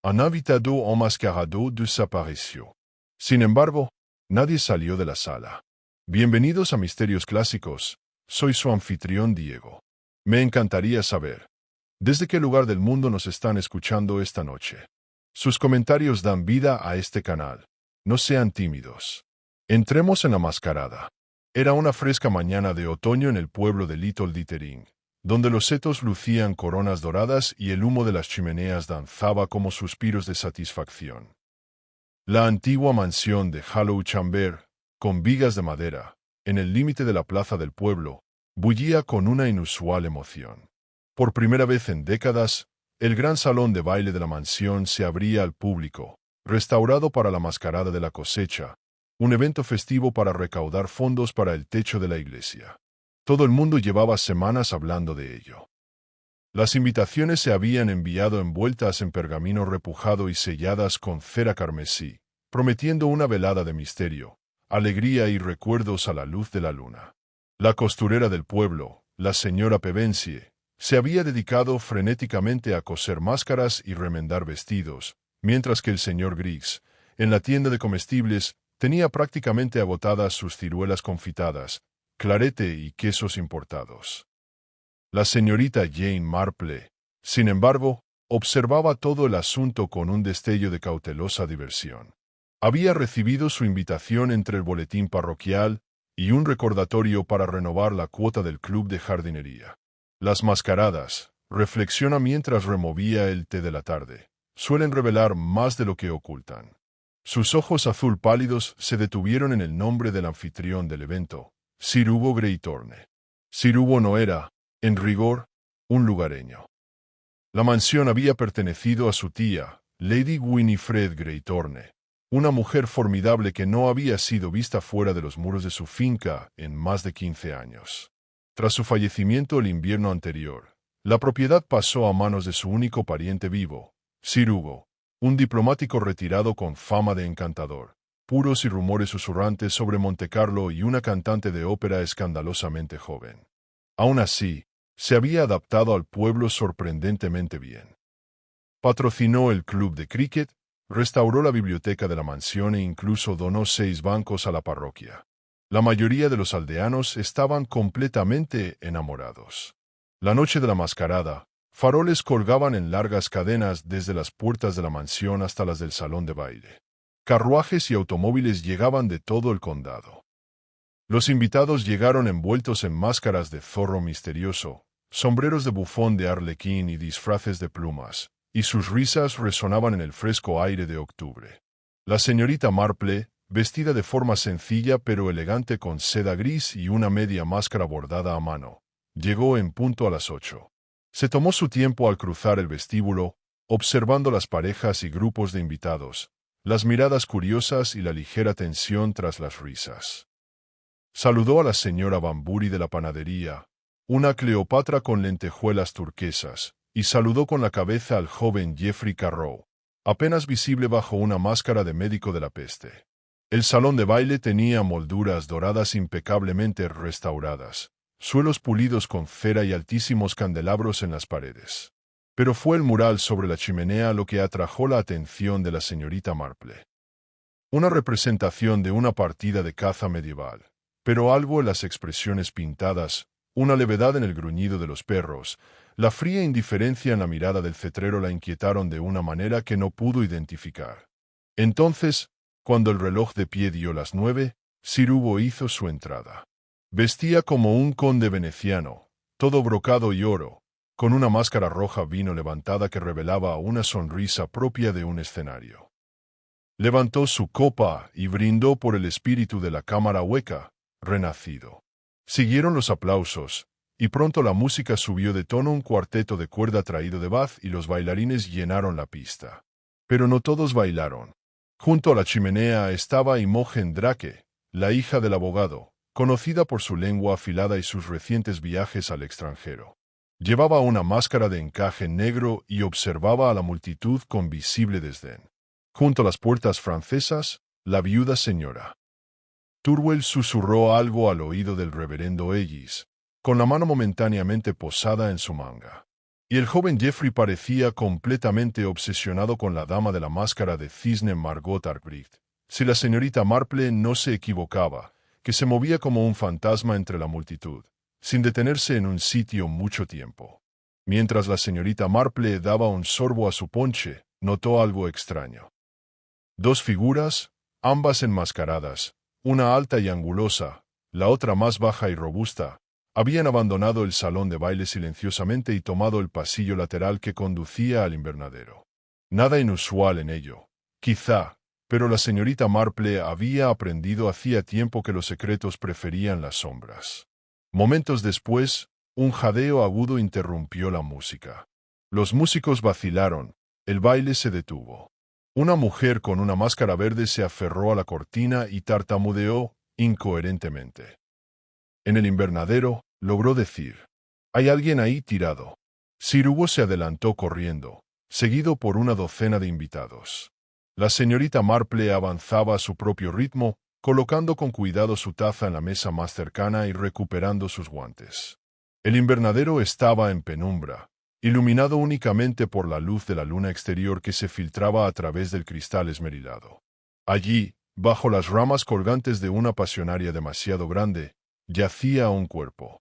Un invitado enmascarado desapareció. Sin embargo, nadie salió de la sala. Bienvenidos a Misterios Clásicos. Soy su anfitrión Diego. Me encantaría saber, ¿desde qué lugar del mundo nos están escuchando esta noche? Sus comentarios dan vida a este canal. No sean tímidos. Entremos en la mascarada. Era una fresca mañana de otoño en el pueblo de Little Dittering, donde los setos lucían coronas doradas y el humo de las chimeneas danzaba como suspiros de satisfacción. La antigua mansión de Hollow Chamber, con vigas de madera, en el límite de la plaza del pueblo, bullía con una inusual emoción. Por primera vez en décadas, el gran salón de baile de la mansión se abría al público, restaurado para la mascarada de la cosecha, un evento festivo para recaudar fondos para el techo de la iglesia. Todo el mundo llevaba semanas hablando de ello. Las invitaciones se habían enviado envueltas en pergamino repujado y selladas con cera carmesí, prometiendo una velada de misterio, alegría y recuerdos a la luz de la luna. La costurera del pueblo, la señora Pevensie, se había dedicado frenéticamente a coser máscaras y remendar vestidos, mientras que el señor Griggs, en la tienda de comestibles, tenía prácticamente agotadas sus ciruelas confitadas, clarete y quesos importados. La señorita Jane Marple, sin embargo, observaba todo el asunto con un destello de cautelosa diversión. Había recibido su invitación entre el boletín parroquial y un recordatorio para renovar la cuota del club de jardinería. Las mascaradas, reflexiona mientras removía el té de la tarde, suelen revelar más de lo que ocultan. Sus ojos azul pálidos se detuvieron en el nombre del anfitrión del evento, Sir Hugo Greythorne. Sir Hugo no era, en rigor, un lugareño. La mansión había pertenecido a su tía, Lady Winifred Greythorne, una mujer formidable que no había sido vista fuera de los muros de su finca en más de 15 años. Tras su fallecimiento el invierno anterior, la propiedad pasó a manos de su único pariente vivo, Sir Hugo, un diplomático retirado con fama de encantador, puros y rumores susurrantes sobre Montecarlo y una cantante de ópera escandalosamente joven. Aún así, se había adaptado al pueblo sorprendentemente bien. Patrocinó el club de cricket, restauró la biblioteca de la mansión e incluso donó 6 bancos a la parroquia. La mayoría de los aldeanos estaban completamente enamorados. La noche de la mascarada, faroles colgaban en largas cadenas desde las puertas de la mansión hasta las del salón de baile. Carruajes y automóviles llegaban de todo el condado. Los invitados llegaron envueltos en máscaras de zorro misterioso, sombreros de bufón de arlequín y disfraces de plumas, y sus risas resonaban en el fresco aire de octubre. La señorita Marple, vestida de forma sencilla pero elegante con seda gris y una media máscara bordada a mano, llegó en punto a las 8. Se tomó su tiempo al cruzar el vestíbulo, observando las parejas y grupos de invitados, las miradas curiosas y la ligera tensión tras las risas. Saludó a la señora Bamburi de la panadería, una Cleopatra con lentejuelas turquesas, y saludó con la cabeza al joven Geoffrey Carrow, apenas visible bajo una máscara de médico de la peste. El salón de baile tenía molduras doradas impecablemente restauradas, suelos pulidos con cera y altísimos candelabros en las paredes. Pero fue el mural sobre la chimenea lo que atrajo la atención de la señorita Marple. Una representación de una partida de caza medieval, pero algo en las expresiones pintadas, una levedad en el gruñido de los perros, la fría indiferencia en la mirada del cetrero la inquietaron de una manera que no pudo identificar. Entonces, cuando el reloj de pie dio las 9, Sir Hugo hizo su entrada. Vestía como un conde veneciano, todo brocado y oro, con una máscara roja vino levantada que revelaba una sonrisa propia de un escenario. Levantó su copa y brindó por el espíritu de la cámara hueca, renacido. Siguieron los aplausos, y pronto la música subió de tono, un cuarteto de cuerda traído de Bath y los bailarines llenaron la pista. Pero no todos bailaron. Junto a la chimenea estaba Imogen Drake, la hija del abogado, conocida por su lengua afilada y sus recientes viajes al extranjero. Llevaba una máscara de encaje negro y observaba a la multitud con visible desdén. Junto a las puertas francesas, la viuda señora Turwell susurró algo al oído del reverendo Ellis, con la mano momentáneamente posada en su manga. y el joven Jeffrey parecía completamente obsesionado con la dama de la máscara de cisne Margot Arkwright. Si la señorita Marple no se equivocaba, que se movía como un fantasma entre la multitud, sin detenerse en un sitio mucho tiempo. Mientras la señorita Marple daba un sorbo a su ponche, notó algo extraño. Dos figuras, ambas enmascaradas, una alta y angulosa, la otra más baja y robusta, habían abandonado el salón de baile silenciosamente y tomado el pasillo lateral que conducía al invernadero. Nada inusual en ello, quizá, pero la señorita Marple había aprendido hacía tiempo que los secretos preferían las sombras. Momentos después, un jadeo agudo interrumpió la música. Los músicos vacilaron, el baile se detuvo. Una mujer con una máscara verde se aferró a la cortina y tartamudeó incoherentemente. En el invernadero, logró decir: «Hay alguien ahí tirado». Sir Hugo se adelantó corriendo, seguido por una docena de invitados. La señorita Marple avanzaba a su propio ritmo, colocando con cuidado su taza en la mesa más cercana y recuperando sus guantes. El invernadero estaba en penumbra, iluminado únicamente por la luz de la luna exterior que se filtraba a través del cristal esmerilado. Allí, bajo las ramas colgantes de una pasionaria demasiado grande, yacía un cuerpo.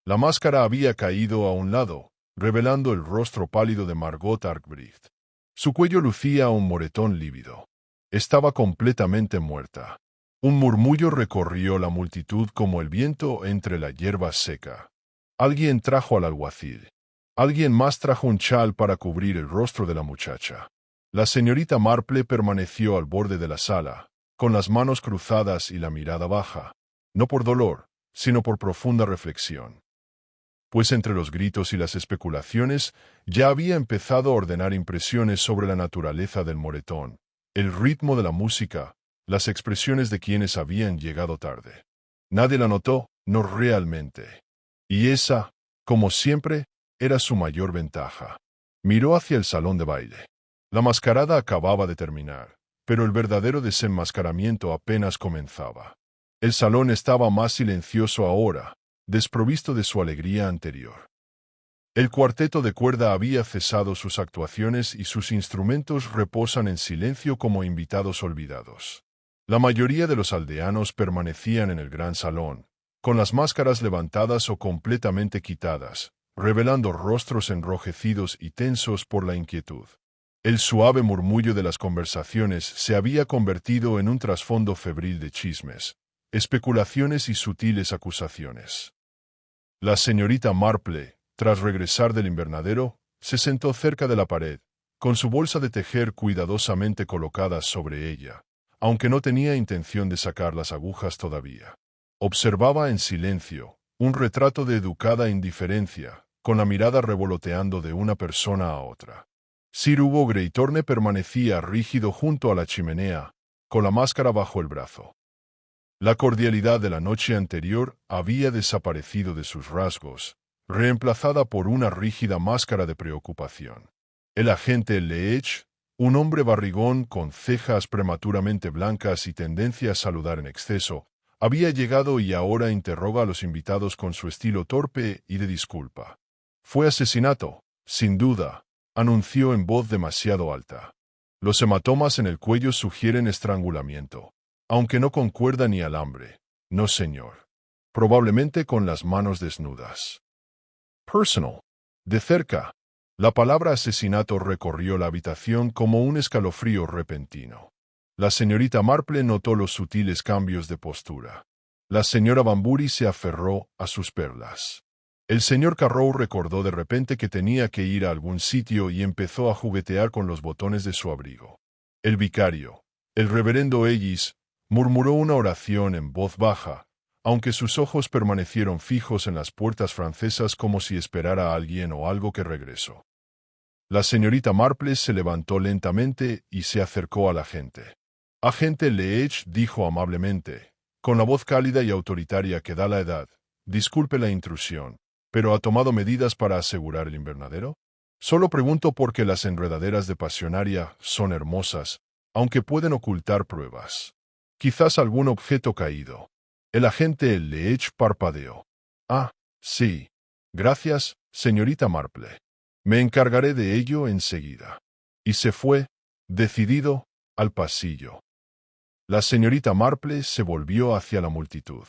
La máscara había caído a un lado, revelando el rostro pálido de Margot Arkwright. Su cuello lucía un moretón lívido. Estaba completamente muerta. Un murmullo recorrió la multitud como el viento entre la hierba seca. Alguien trajo al alguacil. Alguien más trajo un chal para cubrir el rostro de la muchacha. La señorita Marple permaneció al borde de la sala, con las manos cruzadas y la mirada baja, no por dolor, sino por profunda reflexión. Pues entre los gritos y las especulaciones ya había empezado a ordenar impresiones sobre la naturaleza del moretón, el ritmo de la música, las expresiones de quienes habían llegado tarde. Nadie la notó, no realmente. Y esa, como siempre, era su mayor ventaja. Miró hacia el salón de baile. La mascarada acababa de terminar, pero el verdadero desenmascaramiento apenas comenzaba. El salón estaba más silencioso ahora, desprovisto de su alegría anterior. El cuarteto de cuerda había cesado sus actuaciones y sus instrumentos reposan en silencio como invitados olvidados. La mayoría de los aldeanos permanecían en el gran salón, con las máscaras levantadas o completamente quitadas, revelando rostros enrojecidos y tensos por la inquietud. El suave murmullo de las conversaciones se había convertido en un trasfondo febril de chismes, especulaciones y sutiles acusaciones. La señorita Marple, tras regresar del invernadero, se sentó cerca de la pared, con su bolsa de tejer cuidadosamente colocada sobre ella, aunque no tenía intención de sacar las agujas todavía. Observaba en silencio, un retrato de educada indiferencia, con la mirada revoloteando de una persona a otra. Sir Hugo Greythorne permanecía rígido junto a la chimenea, con la máscara bajo el brazo. La cordialidad de la noche anterior había desaparecido de sus rasgos, reemplazada por una rígida máscara de preocupación. El agente Leech, un hombre barrigón con cejas prematuramente blancas y tendencia a saludar en exceso, había llegado y ahora interroga a los invitados con su estilo torpe y de disculpa. «Fue asesinato, sin duda», anunció en voz demasiado alta. «Los hematomas en el cuello sugieren estrangulamiento, aunque no con cuerda ni alambre. No, señor. Probablemente con las manos desnudas». «Personal». De cerca. La palabra asesinato recorrió la habitación como un escalofrío repentino. La señorita Marple notó los sutiles cambios de postura. La señora Banbury se aferró a sus perlas. El señor Carrow recordó de repente que tenía que ir a algún sitio y empezó a juguetear con los botones de su abrigo. El vicario, el reverendo Ellis, murmuró una oración en voz baja, aunque sus ojos permanecieron fijos en las puertas francesas como si esperara a alguien o algo que regresó. La señorita Marple se levantó lentamente y se acercó a la gente. «Agente Leech», dijo amablemente, con la voz cálida y autoritaria que da la edad, «disculpe la intrusión, pero ¿ha tomado medidas para asegurar el invernadero? Solo pregunto porque las enredaderas de pasionaria son hermosas, aunque pueden ocultar pruebas. Quizás algún objeto caído». El agente Leech parpadeó. «Ah, sí. Gracias, señorita Marple». Me encargaré de ello enseguida. Y se fue, decidido, al pasillo. La señorita Marple se volvió hacia la multitud.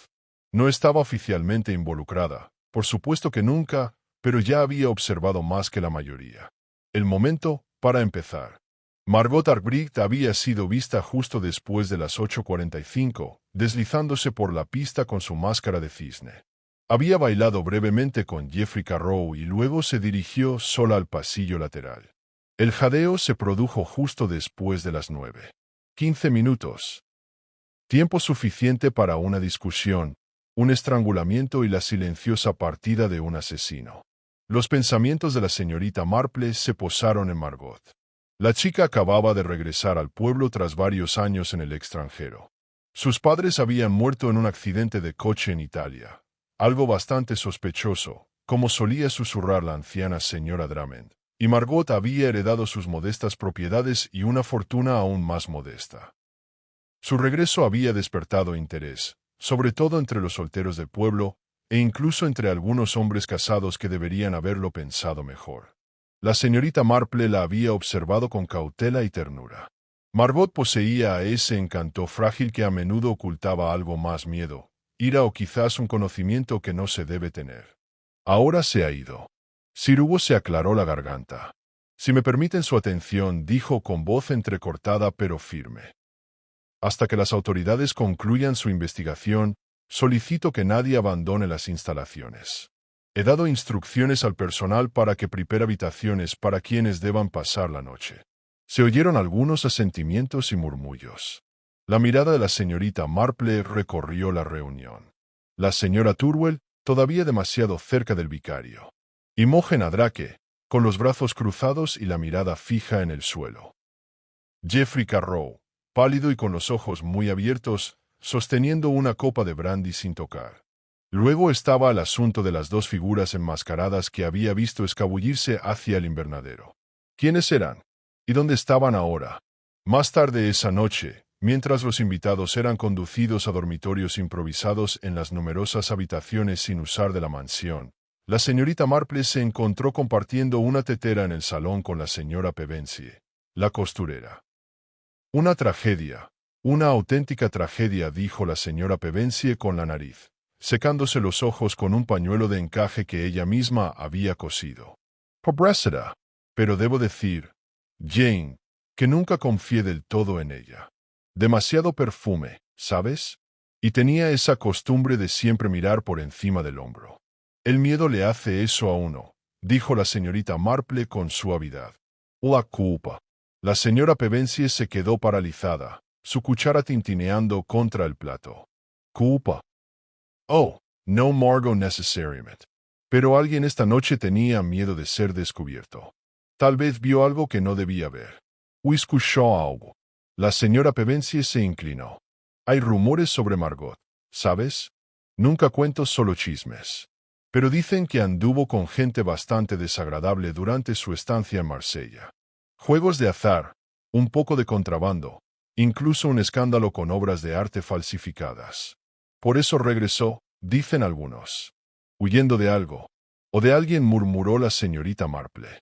No estaba oficialmente involucrada, por supuesto que nunca, pero ya había observado más que la mayoría. El momento, para empezar. Margot Arbright había sido vista justo después de las 8:45, deslizándose por la pista con su máscara de cisne. Había bailado brevemente con Jeffrey Carroll y luego se dirigió sola al pasillo lateral. El jadeo se produjo justo después de las 9. 15 minutos. Tiempo suficiente para una discusión, un estrangulamiento y la silenciosa partida de un asesino. Los pensamientos de la señorita Marple se posaron en Margot. La chica acababa de regresar al pueblo tras varios años en el extranjero. Sus padres habían muerto en un accidente de coche en Italia, algo bastante sospechoso, como solía susurrar la anciana señora Drummond, y Margot había heredado sus modestas propiedades y una fortuna aún más modesta. Su regreso había despertado interés, sobre todo entre los solteros del pueblo, e incluso entre algunos hombres casados que deberían haberlo pensado mejor. La señorita Marple la había observado con cautela y ternura. Margot poseía a ese encanto frágil que a menudo ocultaba algo más: miedo, ira o quizás un conocimiento que no se debe tener. Ahora se ha ido. Sir Hugo se aclaró la garganta. Si me permiten su atención, dijo con voz entrecortada pero firme. Hasta que las autoridades concluyan su investigación, solicito que nadie abandone las instalaciones. He dado instrucciones al personal para que prepare habitaciones para quienes deban pasar la noche. Se oyeron algunos asentimientos y murmullos. La mirada de la señorita Marple recorrió la reunión. La señora Turwell, todavía demasiado cerca del vicario. Imogen Drake, con los brazos cruzados y la mirada fija en el suelo. Jeffrey Carroll, pálido y con los ojos muy abiertos, sosteniendo una copa de brandy sin tocar. Luego estaba el asunto de las dos figuras enmascaradas que había visto escabullirse hacia el invernadero. ¿Quiénes eran? ¿Y dónde estaban ahora? Más tarde esa noche, mientras los invitados eran conducidos a dormitorios improvisados en las numerosas habitaciones sin usar de la mansión, la señorita Marple se encontró compartiendo una tetera en el salón con la señora Pevensie, la costurera. Una tragedia, una auténtica tragedia, dijo la señora Pevensie con la nariz, secándose los ojos con un pañuelo de encaje que ella misma había cosido. Pobrecita. Pero debo decir, Jane, que nunca confié del todo en ella. Demasiado perfume, ¿sabes? Y tenía esa costumbre de siempre mirar por encima del hombro. El miedo le hace eso a uno, dijo la señorita Marple con suavidad. La culpa. La señora Pevensie se quedó paralizada, su cuchara tintineando contra el plato. ¿Culpa? Oh, no, Margot, necesariamente. Pero alguien esta noche tenía miedo de ser descubierto. Tal vez vio algo que no debía ver. O escuchó algo. La señora Pevensie se inclinó. Hay rumores sobre Margot, ¿sabes? Nunca cuento solo chismes. Pero dicen que anduvo con gente bastante desagradable durante su estancia en Marsella. Juegos de azar, un poco de contrabando, incluso un escándalo con obras de arte falsificadas. Por eso regresó, dicen algunos. Huyendo de algo, o de alguien, murmuró la señorita Marple.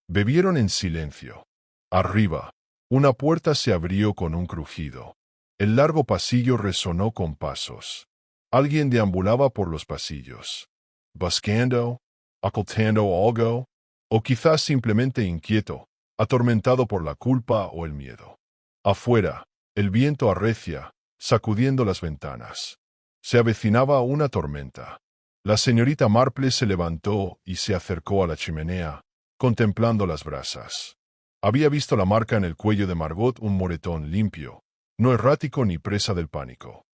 Bebieron en silencio. Arriba, una puerta se abrió con un crujido. El largo pasillo resonó con pasos. Alguien deambulaba por los pasillos. Buscando, ocultando algo, o quizás simplemente inquieto, atormentado por la culpa o el miedo. Afuera, el viento arrecia, sacudiendo las ventanas. Se avecinaba una tormenta. La señorita Marple se levantó y se acercó a la chimenea, contemplando las brasas. Había visto la marca en el cuello de Margot, un moretón limpio, no errático ni presa del pánico.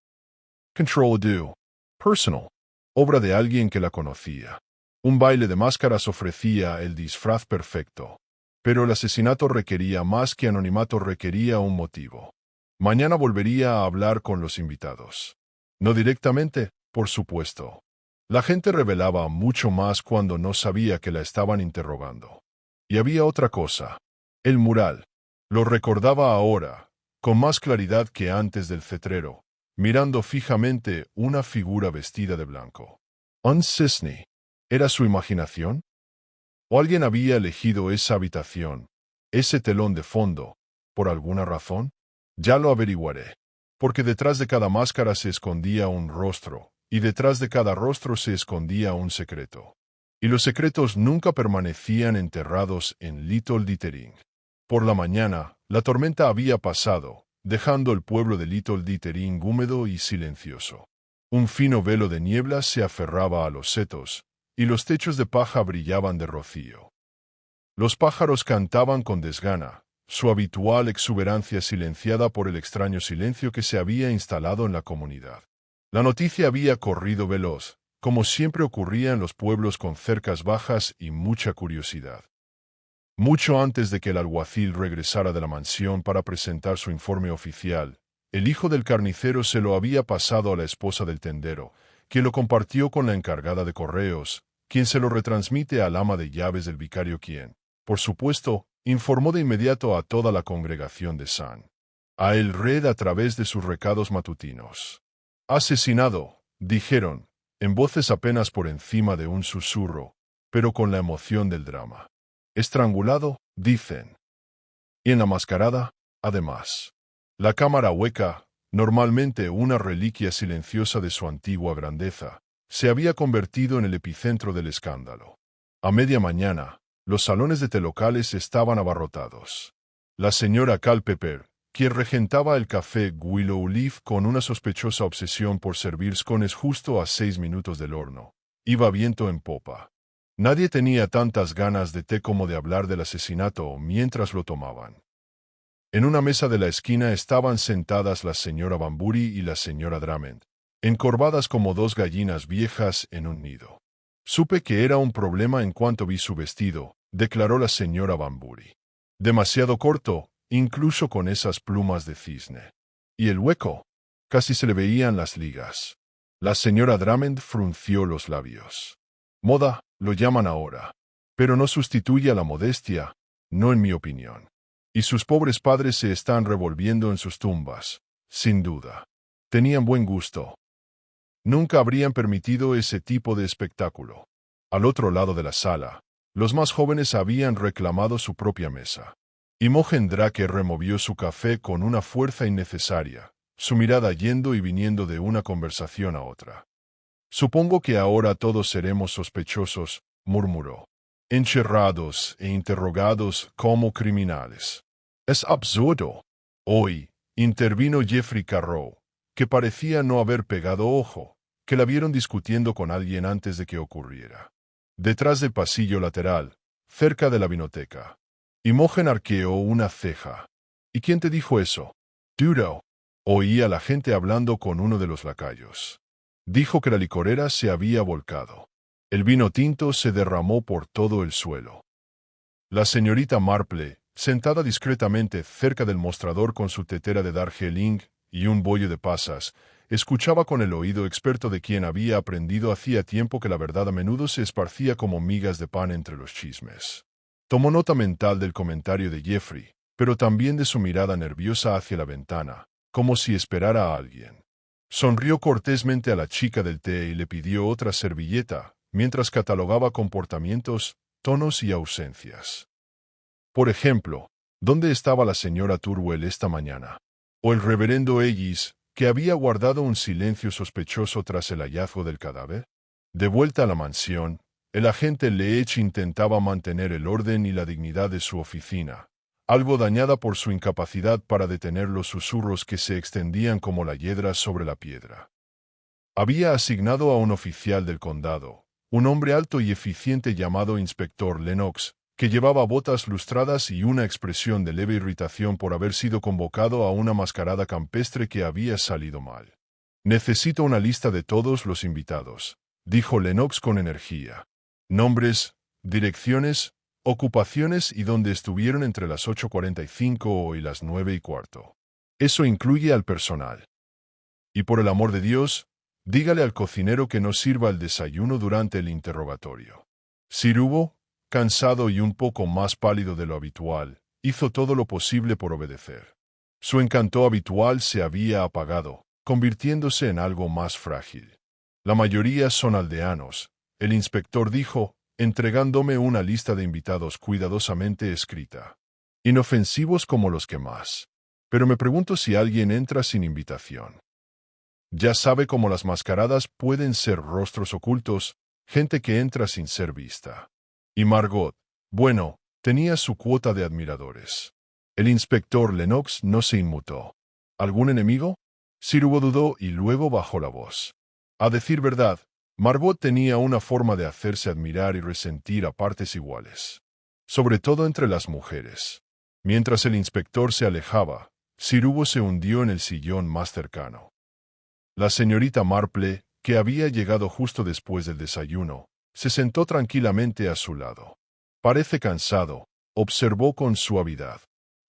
Control due. Personal. Obra de alguien que la conocía. Un baile de máscaras ofrecía el disfraz perfecto. Pero el asesinato requería más que anonimato, requería un motivo. Mañana volvería a hablar con los invitados. No directamente, por supuesto. La gente revelaba mucho más cuando no sabía que la estaban interrogando. Y había otra cosa. El mural. Lo recordaba ahora, con más claridad que antes del cetrero, mirando fijamente una figura vestida de blanco. ¿Un cisne? ¿Era su imaginación? ¿O alguien había elegido esa habitación, ese telón de fondo, por alguna razón? Ya lo averiguaré. Porque detrás de cada máscara se escondía un rostro, y detrás de cada rostro se escondía un secreto. Y los secretos nunca permanecían enterrados en Little Dithering. Por la mañana, la tormenta había pasado, dejando el pueblo de Little Dithering húmedo y silencioso. Un fino velo de niebla se aferraba a los setos, y los techos de paja brillaban de rocío. Los pájaros cantaban con desgana, su habitual exuberancia silenciada por el extraño silencio que se había instalado en la comunidad. La noticia había corrido veloz, como siempre ocurría en los pueblos con cercas bajas y mucha curiosidad. Mucho antes de que el alguacil regresara de la mansión para presentar su informe oficial, el hijo del carnicero se lo había pasado a la esposa del tendero, quien lo compartió con la encargada de correos, quien se lo retransmite al ama de llaves del vicario, quien, por supuesto, informó de inmediato a toda la congregación de San Aelred a través de sus recados matutinos. «Asesinado», dijeron, en voces apenas por encima de un susurro, pero con la emoción del drama. «Estrangulado», dicen. Y en la mascarada, además. La cámara hueca, normalmente una reliquia silenciosa de su antigua grandeza, se había convertido en el epicentro del escándalo. A media mañana, los salones de té locales estaban abarrotados. La señora Culpeper, quien regentaba el café Willow Leaf con una sospechosa obsesión por servir scones justo a 6 minutos del horno, iba viento en popa. Nadie tenía tantas ganas de té como de hablar del asesinato mientras lo tomaban. En una mesa de la esquina estaban sentadas la señora Banbury y la señora Drummond, encorvadas como dos gallinas viejas en un nido. «Supe que era un problema en cuanto vi su vestido», declaró la señora Banbury. «Demasiado corto, incluso con esas plumas de cisne. Y el hueco. Casi se le veían las ligas». La señora Drummond frunció los labios. «Moda, lo llaman ahora. Pero no sustituye a la modestia, no en mi opinión. Y sus pobres padres se están revolviendo en sus tumbas, sin duda. Tenían buen gusto. Nunca habrían permitido ese tipo de espectáculo». Al otro lado de la sala, los más jóvenes habían reclamado su propia mesa. Imogen Drake removió su café con una fuerza innecesaria, su mirada yendo y viniendo de una conversación a otra. «Supongo que ahora todos seremos sospechosos», murmuró. «Encerrados e interrogados como criminales». «Es absurdo». Hoy, intervino Jeffrey Carrow, que parecía no haber pegado ojo, que la vieron discutiendo con alguien antes de que ocurriera. Detrás del pasillo lateral, cerca de la vinoteca. Imogen arqueó una ceja. «¿Y quién te dijo eso?» «Duro». Oí a la gente hablando con uno de los lacayos. Dijo que la licorera se había volcado. El vino tinto se derramó por todo el suelo. La señorita Marple, sentada discretamente cerca del mostrador con su tetera de Darjeeling y un bollo de pasas, escuchaba con el oído experto de quien había aprendido hacía tiempo que la verdad a menudo se esparcía como migas de pan entre los chismes. Tomó nota mental del comentario de Jeffrey, pero también de su mirada nerviosa hacia la ventana, como si esperara a alguien. Sonrió cortésmente a la chica del té y le pidió otra servilleta, mientras catalogaba comportamientos, tonos y ausencias. Por ejemplo, ¿dónde estaba la señora Turwell esta mañana? O el reverendo Ellis, que había guardado un silencio sospechoso tras el hallazgo del cadáver. De vuelta a la mansión, el agente Leech intentaba mantener el orden y la dignidad de su oficina, algo dañada por su incapacidad para detener los susurros que se extendían como la hiedra sobre la piedra. Había asignado a un oficial del condado, un hombre alto y eficiente llamado Inspector Lennox, que llevaba botas lustradas y una expresión de leve irritación por haber sido convocado a una mascarada campestre que había salido mal. «Necesito una lista de todos los invitados», dijo Lennox con energía. «Nombres, direcciones, ocupaciones y dónde estuvieron entre las 8:45 y las 9:15. Eso incluye al personal. Y por el amor de Dios, dígale al cocinero que no sirva el desayuno durante el interrogatorio». Sir Hugo, cansado y un poco más pálido de lo habitual, hizo todo lo posible por obedecer. Su encanto habitual se había apagado, convirtiéndose en algo más frágil. «La mayoría son aldeanos», el inspector dijo, entregándome una lista de invitados cuidadosamente escrita. Inofensivos como los que más. Pero me pregunto si alguien entra sin invitación. Ya sabe cómo las mascaradas pueden ser rostros ocultos, gente que entra sin ser vista. Y Margot, bueno, tenía su cuota de admiradores. El inspector Lennox no se inmutó. ¿Algún enemigo? Sirubo dudó y luego bajó la voz. A decir verdad, Margot tenía una forma de hacerse admirar y resentir a partes iguales. Sobre todo entre las mujeres. Mientras el inspector se alejaba, Sirubo se hundió en el sillón más cercano. La señorita Marple, que había llegado justo después del desayuno, se sentó tranquilamente a su lado. Parece cansado, observó con suavidad.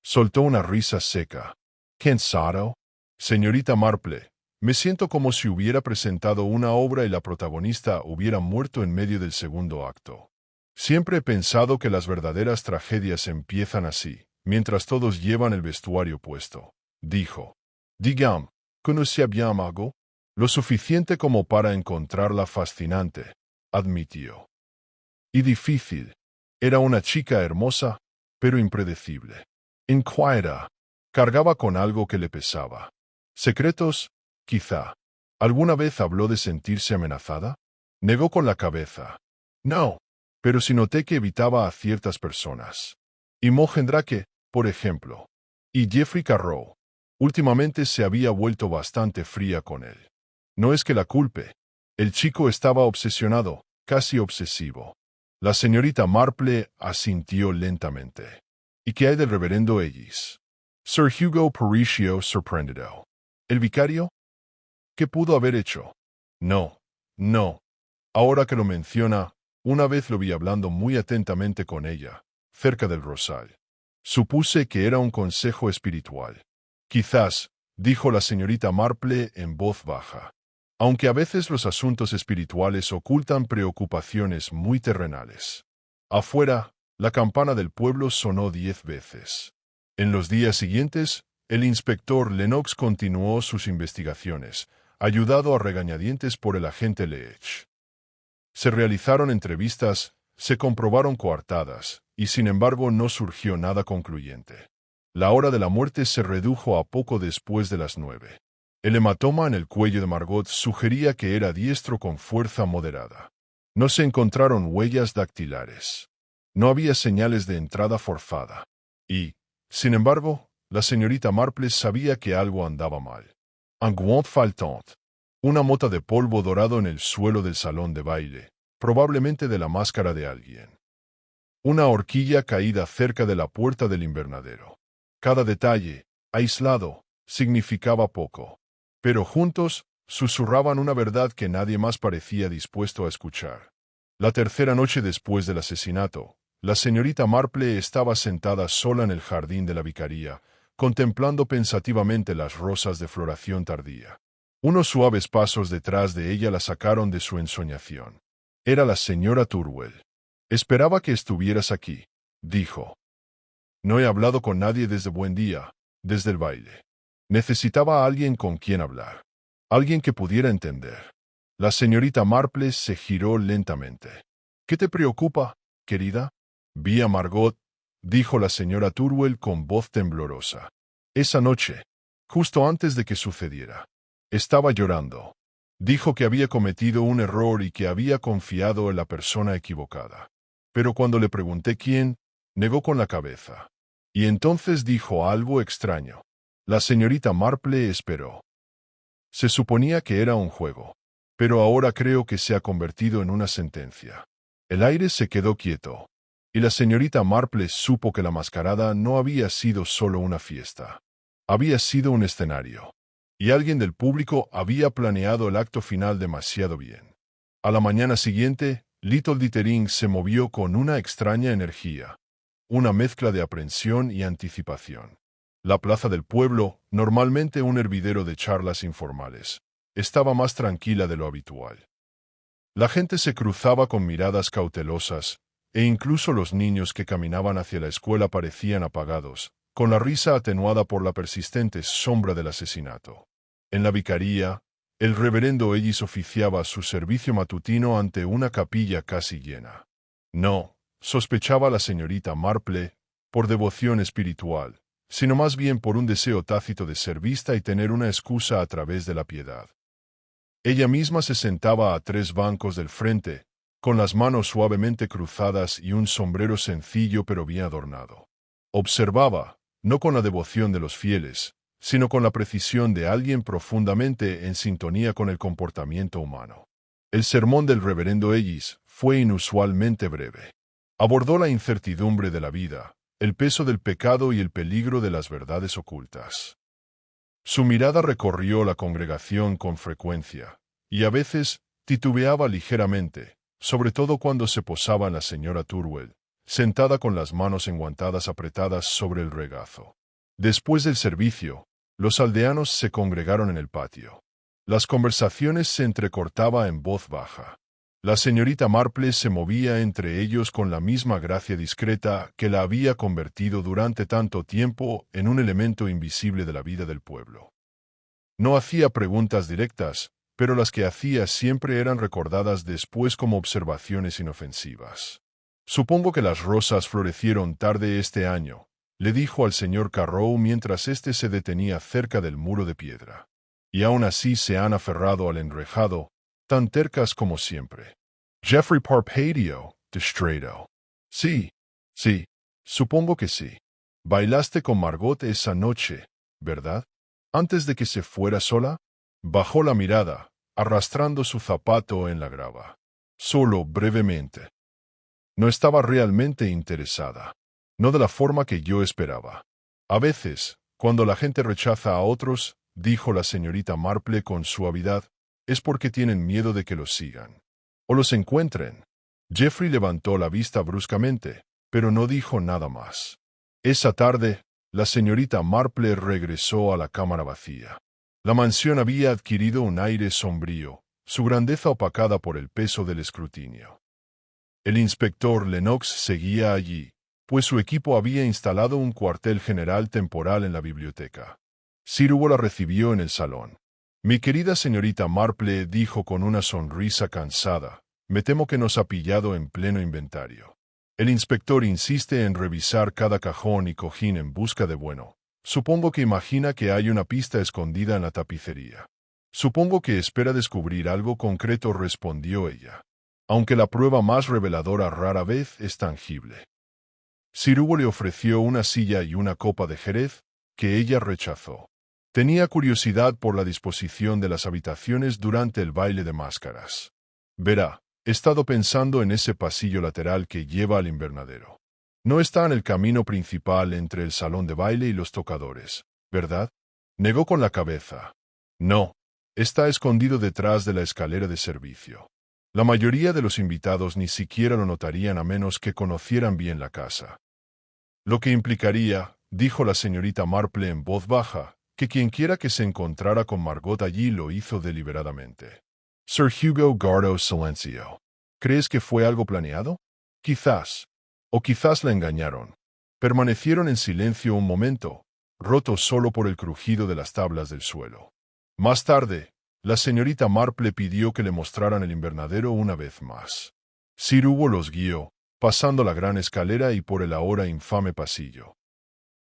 Soltó una risa seca. ¿Cansado? Señorita Marple, me siento como si hubiera presentado una obra y la protagonista hubiera muerto en medio del segundo acto. Siempre he pensado que las verdaderas tragedias empiezan así, mientras todos llevan el vestuario puesto, dijo. Digamos, ¿conocía bien a Margot? Lo suficiente como para encontrarla fascinante, admitió. Y difícil. Era una chica hermosa, pero impredecible. Inquieta. Cargaba con algo que le pesaba. ¿Secretos? Quizá. ¿Alguna vez habló de sentirse amenazada? Negó con la cabeza. No. Pero sí noté que evitaba a ciertas personas. Y Mogen Drake, por ejemplo. Y Jeffrey Carroll. Últimamente se había vuelto bastante fría con él. No es que la culpe. El chico estaba obsesionado, casi obsesivo. La señorita Marple asintió lentamente. ¿Y qué hay del reverendo Ellis? Sir Hugo pareció sorprendido. ¿El vicario? ¿Qué pudo haber hecho? No. Ahora que lo menciona, una vez lo vi hablando muy atentamente con ella, cerca del rosal. Supuse que era un consejo espiritual. Quizás, dijo la señorita Marple en voz baja. Aunque a veces los asuntos espirituales ocultan preocupaciones muy terrenales. Afuera, la campana del pueblo sonó 10 veces. En los días siguientes, el inspector Lennox continuó sus investigaciones, ayudado a regañadientes por el agente Leach. Se realizaron entrevistas, se comprobaron coartadas, y sin embargo no surgió nada concluyente. La hora de la muerte se redujo a poco después de las 9. El hematoma en el cuello de Margot sugería que era diestro con fuerza moderada. No se encontraron huellas dactilares. No había señales de entrada forzada. Y, sin embargo, la señorita Marple sabía que algo andaba mal. Un guant faltant. Una mota de polvo dorado en el suelo del salón de baile, probablemente de la máscara de alguien. Una horquilla caída cerca de la puerta del invernadero. Cada detalle, aislado, significaba poco. Pero juntos, susurraban una verdad que nadie más parecía dispuesto a escuchar. La tercera noche después del asesinato, la señorita Marple estaba sentada sola en el jardín de la vicaría, contemplando pensativamente las rosas de floración tardía. Unos suaves pasos detrás de ella la sacaron de su ensoñación. Era la señora Turwell. Esperaba que estuvieras aquí, dijo. No he hablado con nadie desde buen día, desde el baile. Necesitaba a alguien con quien hablar. Alguien que pudiera entender. La señorita Marple se giró lentamente. ¿Qué te preocupa, querida? Vi a Margot, dijo la señora Turwell con voz temblorosa. Esa noche, justo antes de que sucediera. Estaba llorando. Dijo que había cometido un error y que había confiado en la persona equivocada. Pero cuando le pregunté quién, negó con la cabeza. Y entonces dijo algo extraño. La señorita Marple esperó. Se suponía que era un juego, pero ahora creo que se ha convertido en una sentencia. El aire se quedó quieto, y la señorita Marple supo que la mascarada no había sido solo una fiesta. Había sido un escenario, y alguien del público había planeado el acto final demasiado bien. A la mañana siguiente, Little Dittering se movió con una extraña energía, una mezcla de aprensión y anticipación. La plaza del pueblo, normalmente un hervidero de charlas informales, estaba más tranquila de lo habitual. La gente se cruzaba con miradas cautelosas, e incluso los niños que caminaban hacia la escuela parecían apagados, con la risa atenuada por la persistente sombra del asesinato. En la vicaría, el reverendo Ellis oficiaba su servicio matutino ante una capilla casi llena. No, sospechaba la señorita Marple, por devoción espiritual, sino más bien por un deseo tácito de ser vista y tener una excusa a través de la piedad. Ella misma se sentaba a 3 bancos del frente, con las manos suavemente cruzadas y un sombrero sencillo pero bien adornado. Observaba, no con la devoción de los fieles, sino con la precisión de alguien profundamente en sintonía con el comportamiento humano. El sermón del reverendo Ellis fue inusualmente breve. Abordó la incertidumbre de la vida, el peso del pecado y el peligro de las verdades ocultas. Su mirada recorrió la congregación con frecuencia, y a veces titubeaba ligeramente, sobre todo cuando se posaba en la señora Turwell, sentada con las manos enguantadas apretadas sobre el regazo. Después del servicio, los aldeanos se congregaron en el patio. Las conversaciones se entrecortaban en voz baja. La señorita Marple se movía entre ellos con la misma gracia discreta que la había convertido durante tanto tiempo en un elemento invisible de la vida del pueblo. No hacía preguntas directas, pero las que hacía siempre eran recordadas después como observaciones inofensivas. Supongo que las rosas florecieron tarde este año, le dijo al señor Carrow mientras éste se detenía cerca del muro de piedra. Y aún así se han aferrado al enrejado, tan tercas como siempre. Geoffrey parpadeó, distraído. Sí, supongo que sí. Bailaste con Margot esa noche, ¿verdad? Antes de que se fuera sola, bajó la mirada, arrastrando su zapato en la grava. Solo brevemente. No estaba realmente interesada. No de la forma que yo esperaba. A veces, cuando la gente rechaza a otros, dijo la señorita Marple con suavidad, es porque tienen miedo de que los sigan. O los encuentren. Geoffrey levantó la vista bruscamente, pero no dijo nada más. Esa tarde, la señorita Marple regresó a la cámara vacía. La mansión había adquirido un aire sombrío, su grandeza opacada por el peso del escrutinio. El inspector Lennox seguía allí, pues su equipo había instalado un cuartel general temporal en la biblioteca. Sir Hugo la recibió en el salón. Mi querida señorita Marple dijo con una sonrisa cansada, me temo que nos ha pillado en pleno inventario. El inspector insiste en revisar cada cajón y cojín en busca de bueno. Supongo que imagina que hay una pista escondida en la tapicería. Supongo que espera descubrir algo concreto, respondió ella. Aunque la prueba más reveladora rara vez es tangible. Sir Hugo le ofreció una silla y una copa de jerez, que ella rechazó. Tenía curiosidad por la disposición de las habitaciones durante el baile de máscaras. Verá, he estado pensando en ese pasillo lateral que lleva al invernadero. No está en el camino principal entre el salón de baile y los tocadores, ¿verdad? Negó con la cabeza. No, está escondido detrás de la escalera de servicio. La mayoría de los invitados ni siquiera lo notarían a menos que conocieran bien la casa. Lo que implicaría, dijo la señorita Marple en voz baja, que quienquiera que se encontrara con Margot allí lo hizo deliberadamente. Sir Hugo guardó silencio. ¿Crees que fue algo planeado? Quizás. O quizás la engañaron. Permanecieron en silencio un momento, rotos solo por el crujido de las tablas del suelo. Más tarde, la señorita Marple pidió que le mostraran el invernadero una vez más. Sir Hugo los guió, pasando la gran escalera y por el ahora infame pasillo.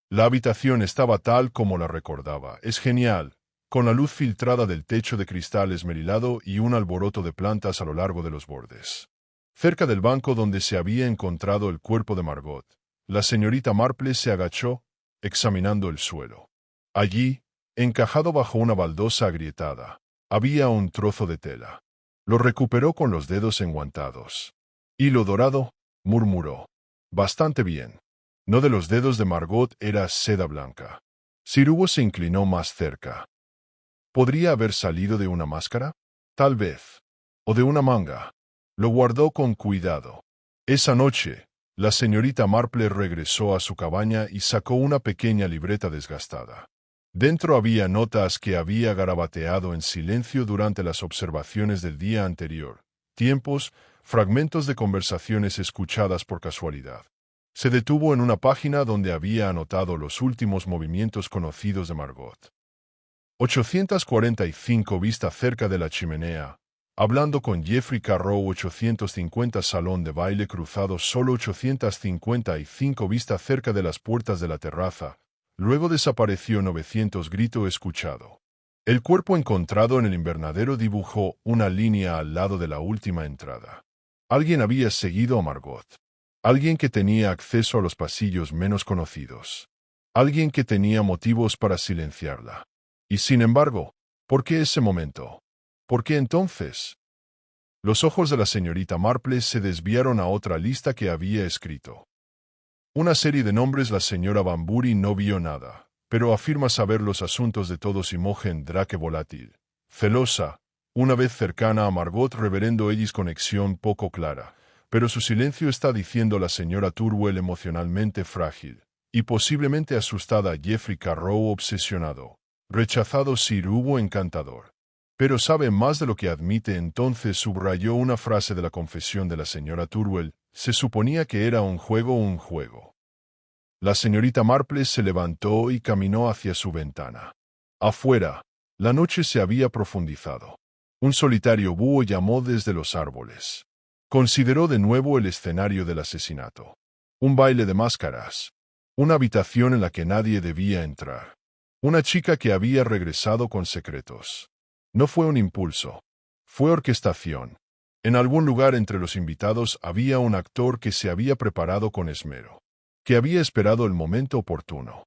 La habitación estaba tal como la recordaba. Es genial, con la luz filtrada del techo de cristal esmerilado y un alboroto de plantas a lo largo de los bordes. Cerca del banco donde se había encontrado el cuerpo de Margot, la señorita Marple se agachó, examinando el suelo. Allí, encajado bajo una baldosa agrietada, había un trozo de tela. Lo recuperó con los dedos enguantados. Hilo dorado, murmuró. Bastante bien. No de los dedos de Margot, era seda blanca. Sir Hugo se inclinó más cerca. ¿Podría haber salido de una máscara? Tal vez. O de una manga. Lo guardó con cuidado. Esa noche, la señorita Marple regresó a su cabaña y sacó una pequeña libreta desgastada. Dentro había notas que había garabateado en silencio durante las observaciones del día anterior, tiempos, fragmentos de conversaciones escuchadas por casualidad. Se detuvo en una página donde había anotado los últimos movimientos conocidos de Margot. 845 vista cerca de la chimenea, hablando con Jeffrey Carroll 850 Salón de baile cruzado solo 855 vista cerca de las puertas de la terraza. Luego desapareció 900 grito escuchado. El cuerpo encontrado en el invernadero dibujó una línea al lado de la última entrada. Alguien había seguido a Margot. Alguien que tenía acceso a los pasillos menos conocidos. Alguien que tenía motivos para silenciarla. Y sin embargo, ¿por qué ese momento? ¿Por qué entonces? Los ojos de la señorita Marple se desviaron a otra lista que había escrito. Una serie de nombres. La señora Banbury no vio nada, pero afirma saber los asuntos de todos. Imogen Drake volátil, celosa, una vez cercana a Margot. Reverendo Ellis conexión poco clara, pero su silencio está diciendo la señora Turwell emocionalmente frágil, y posiblemente asustada. Jeffrey Carroll obsesionado, rechazado. Sir Hugo encantador. Pero sabe más de lo que admite. Entonces subrayó una frase de la confesión de la señora Turwell. Se suponía que era un juego. La señorita Marple se levantó y caminó hacia su ventana. Afuera, la noche se había profundizado. Un solitario búho llamó desde los árboles. Consideró de nuevo el escenario del asesinato. Un baile de máscaras. Una habitación en la que nadie debía entrar. Una chica que había regresado con secretos. No fue un impulso. Fue orquestación. En algún lugar entre los invitados había un actor que se había preparado con esmero. Que había esperado el momento oportuno.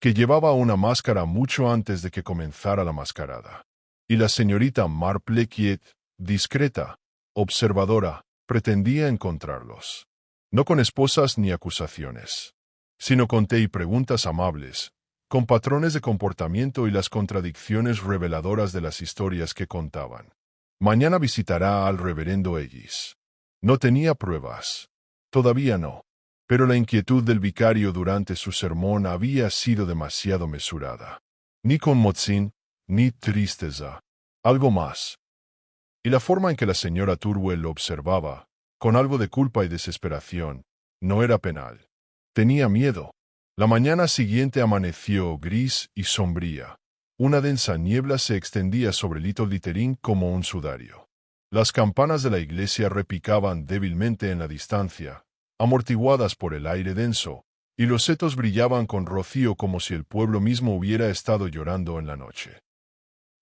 Que llevaba una máscara mucho antes de que comenzara la mascarada. Y la señorita Marple, quieta, discreta, observadora, pretendía encontrarlos. No con esposas ni acusaciones, sino con té y preguntas amables, con patrones de comportamiento y las contradicciones reveladoras de las historias que contaban. Mañana visitará al reverendo Ellis. No tenía pruebas. Todavía no. Pero la inquietud del vicario durante su sermón había sido demasiado mesurada. Ni conmoción, ni tristeza. Algo más. Y la forma en que la señora Turwell lo observaba, con algo de culpa y desesperación, no era penal. Tenía miedo. La mañana siguiente amaneció gris y sombría. Una densa niebla se extendía sobre Little Littering como un sudario. Las campanas de la iglesia repicaban débilmente en la distancia, amortiguadas por el aire denso, y los setos brillaban con rocío como si el pueblo mismo hubiera estado llorando en la noche.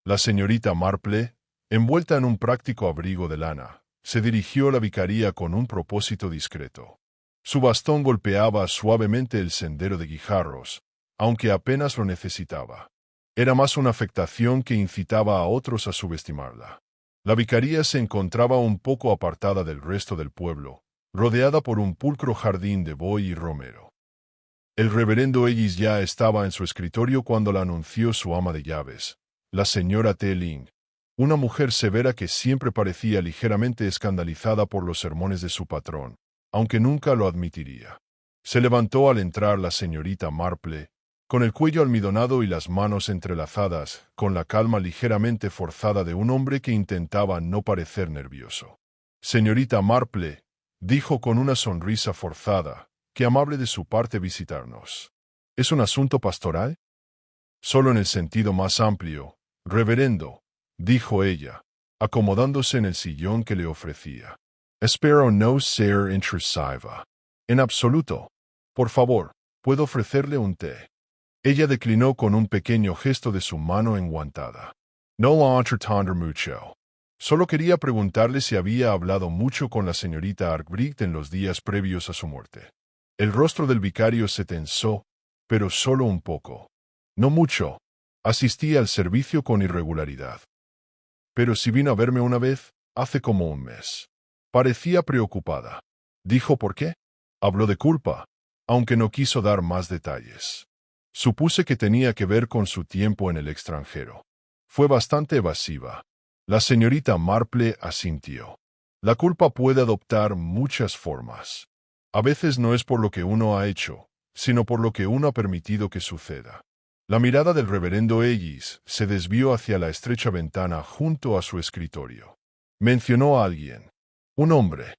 La señorita Marple, envuelta en un práctico abrigo de lana, se dirigió a la vicaría con un propósito discreto. Su bastón golpeaba suavemente el sendero de guijarros, aunque apenas lo necesitaba. Era más una afectación que incitaba a otros a subestimarla. La vicaría se encontraba un poco apartada del resto del pueblo, rodeada por un pulcro jardín de boy y romero. El reverendo Ellis ya estaba en su escritorio cuando la anunció su ama de llaves, la señora Telling, una mujer severa que siempre parecía ligeramente escandalizada por los sermones de su patrón, aunque nunca lo admitiría. Se levantó al entrar la señorita Marple, con el cuello almidonado y las manos entrelazadas, con la calma ligeramente forzada de un hombre que intentaba no parecer nervioso. Señorita Marple, dijo con una sonrisa forzada, qué amable de su parte visitarnos. ¿Es un asunto pastoral? Solo en el sentido más amplio, reverendo, dijo ella, acomodándose en el sillón que le ofrecía. Espero no ser intrusiva. En absoluto. Por favor, ¿puedo ofrecerle un té? Ella declinó con un pequeño gesto de su mano enguantada. No la entretendré mucho. Solo quería preguntarle si había hablado mucho con la señorita Arkwright en los días previos a su muerte. El rostro del vicario se tensó, pero solo un poco. No mucho. Asistía al servicio con irregularidad. Pero si vino a verme una vez, hace como un mes. Parecía preocupada. ¿Dijo por qué? Habló de culpa, aunque no quiso dar más detalles. Supuse que tenía que ver con su tiempo en el extranjero. Fue bastante evasiva. La señorita Marple asintió. La culpa puede adoptar muchas formas. A veces no es por lo que uno ha hecho, sino por lo que uno ha permitido que suceda. La mirada del reverendo Ellis se desvió hacia la estrecha ventana junto a su escritorio. Mencionó a alguien. Un hombre.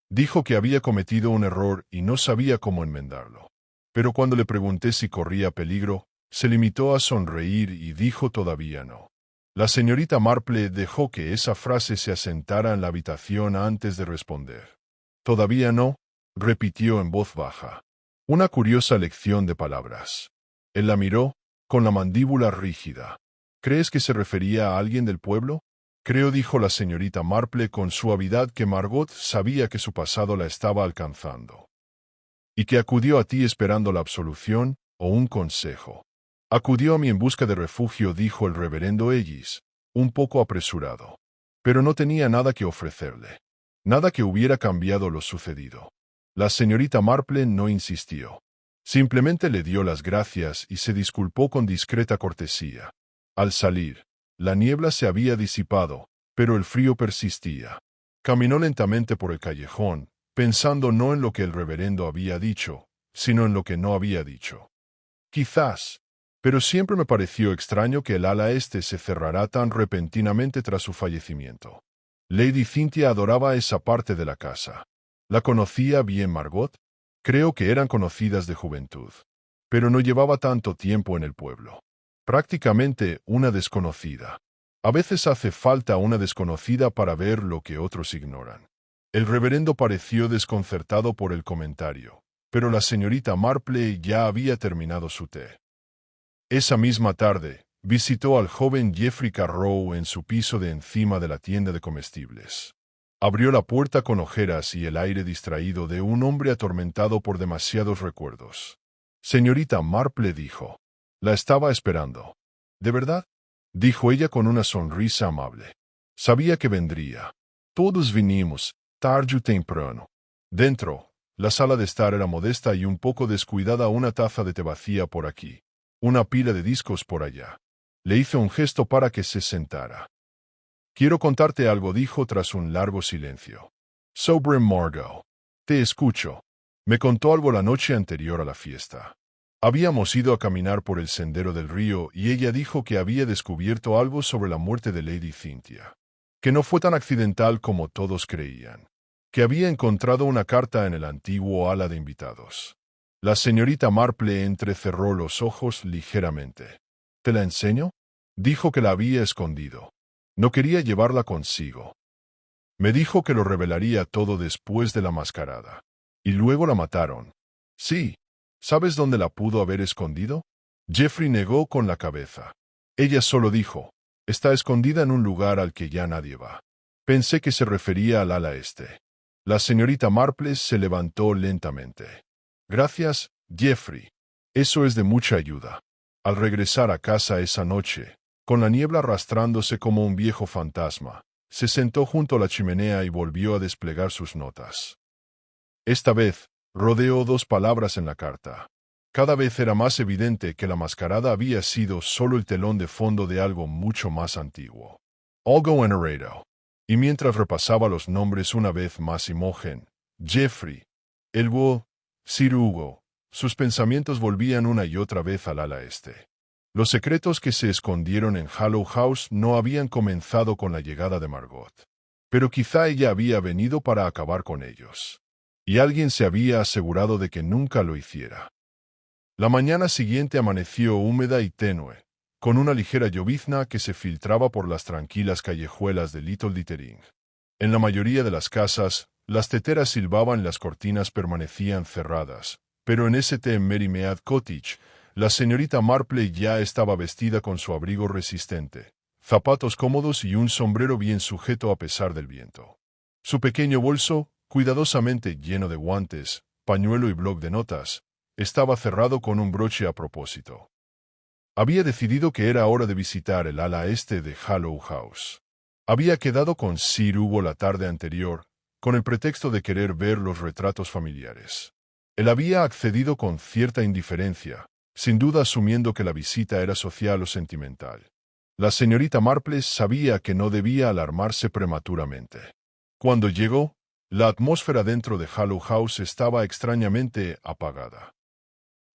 Dijo que había cometido un error y no sabía cómo enmendarlo. Pero cuando le pregunté si corría peligro, se limitó a sonreír y dijo todavía no. La señorita Marple dejó que esa frase se asentara en la habitación antes de responder. «Todavía no», repitió en voz baja. Una curiosa lección de palabras. Él la miró, con la mandíbula rígida. «¿Crees que se refería a alguien del pueblo?» «Creo», dijo la señorita Marple con suavidad, que Margot sabía que su pasado la estaba alcanzando. «¿Y que acudió a ti esperando la absolución o un consejo?» «Acudió a mí en busca de refugio», dijo el reverendo Ellis, un poco apresurado. «Pero no tenía nada que ofrecerle. Nada que hubiera cambiado lo sucedido». La señorita Marple no insistió. Simplemente le dio las gracias y se disculpó con discreta cortesía. Al salir, la niebla se había disipado, pero el frío persistía. Caminó lentamente por el callejón, pensando no en lo que el reverendo había dicho, sino en lo que no había dicho. Quizás, pero siempre me pareció extraño que el ala este se cerrara tan repentinamente tras su fallecimiento. Lady Cynthia adoraba esa parte de la casa. ¿La conocía bien Margot? Creo que eran conocidas de juventud. Pero no llevaba tanto tiempo en el pueblo. Prácticamente una desconocida. A veces hace falta una desconocida para ver lo que otros ignoran. El reverendo pareció desconcertado por el comentario, pero la señorita Marple ya había terminado su té. Esa misma tarde, visitó al joven Geoffrey Carrow en su piso de encima de la tienda de comestibles. Abrió la puerta con ojeras y el aire distraído de un hombre atormentado por demasiados recuerdos. «Señorita Marple», dijo. «La estaba esperando». «¿De verdad?», dijo ella con una sonrisa amable. «Sabía que vendría. Todos vinimos, tarde o temprano». Dentro, la sala de estar era modesta y un poco descuidada, una taza de té vacía por aquí, una pila de discos por allá. Le hizo un gesto para que se sentara. «Quiero contarte algo», dijo tras un largo silencio. «Sobre Margot. Te escucho». «Me contó algo la noche anterior a la fiesta. Habíamos ido a caminar por el sendero del río y ella dijo que había descubierto algo sobre la muerte de Lady Cynthia. Que no fue tan accidental como todos creían. Que había encontrado una carta en el antiguo ala de invitados». La señorita Marple entrecerró los ojos ligeramente. «¿Te la enseño?», dijo, que la había escondido. No quería llevarla consigo. Me dijo que lo revelaría todo después de la mascarada. Y luego la mataron. Sí. ¿Sabes dónde la pudo haber escondido? Geoffrey negó con la cabeza. Ella solo dijo, «Está escondida en un lugar al que ya nadie va». Pensé que se refería al ala este. La señorita Marple se levantó lentamente. «Gracias, Geoffrey. Eso es de mucha ayuda». Al regresar a casa esa noche, con la niebla arrastrándose como un viejo fantasma, se sentó junto a la chimenea y volvió a desplegar sus notas. Esta vez, rodeó 2 palabras en la carta. Cada vez era más evidente que la mascarada había sido solo el telón de fondo de algo mucho más antiguo. Algo enarrado. Y mientras repasaba los nombres una vez más, Imogen, Geoffrey, Elwood, Sir Hugo, sus pensamientos volvían una y otra vez al ala este. Los secretos que se escondieron en Hollow House no habían comenzado con la llegada de Margot. Pero quizá ella había venido para acabar con ellos. Y alguien se había asegurado de que nunca lo hiciera. La mañana siguiente amaneció húmeda y tenue, con una ligera llovizna que se filtraba por las tranquilas callejuelas de Little Dittering. En la mayoría de las casas, las teteras silbaban y las cortinas permanecían cerradas, pero en St. Mary Mead Cottage, la señorita Marple ya estaba vestida con su abrigo resistente, zapatos cómodos y un sombrero bien sujeto a pesar del viento. Su pequeño bolso, cuidadosamente lleno de guantes, pañuelo y bloc de notas, estaba cerrado con un broche a propósito. Había decidido que era hora de visitar el ala este de Hollow House. Había quedado con Sir Hugo la tarde anterior, con el pretexto de querer ver los retratos familiares. Él había accedido con cierta indiferencia, sin duda asumiendo que la visita era social o sentimental. La señorita Marple sabía que no debía alarmarse prematuramente. Cuando llegó, la atmósfera dentro de Hollow House estaba extrañamente apagada.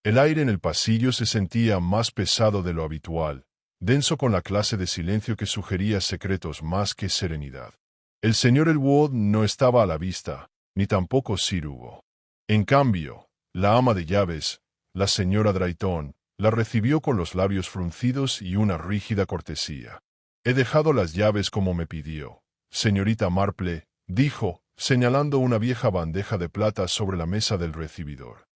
El aire en el pasillo se sentía más pesado de lo habitual, denso con la clase de silencio que sugería secretos más que serenidad. El señor Elwood no estaba a la vista, ni tampoco Sir Hugo. En cambio, la ama de llaves, la señora Drayton, la recibió con los labios fruncidos y una rígida cortesía. He dejado las llaves como me pidió. Señorita Marple, dijo, señalando una vieja bandeja de plata sobre la mesa del recibidor.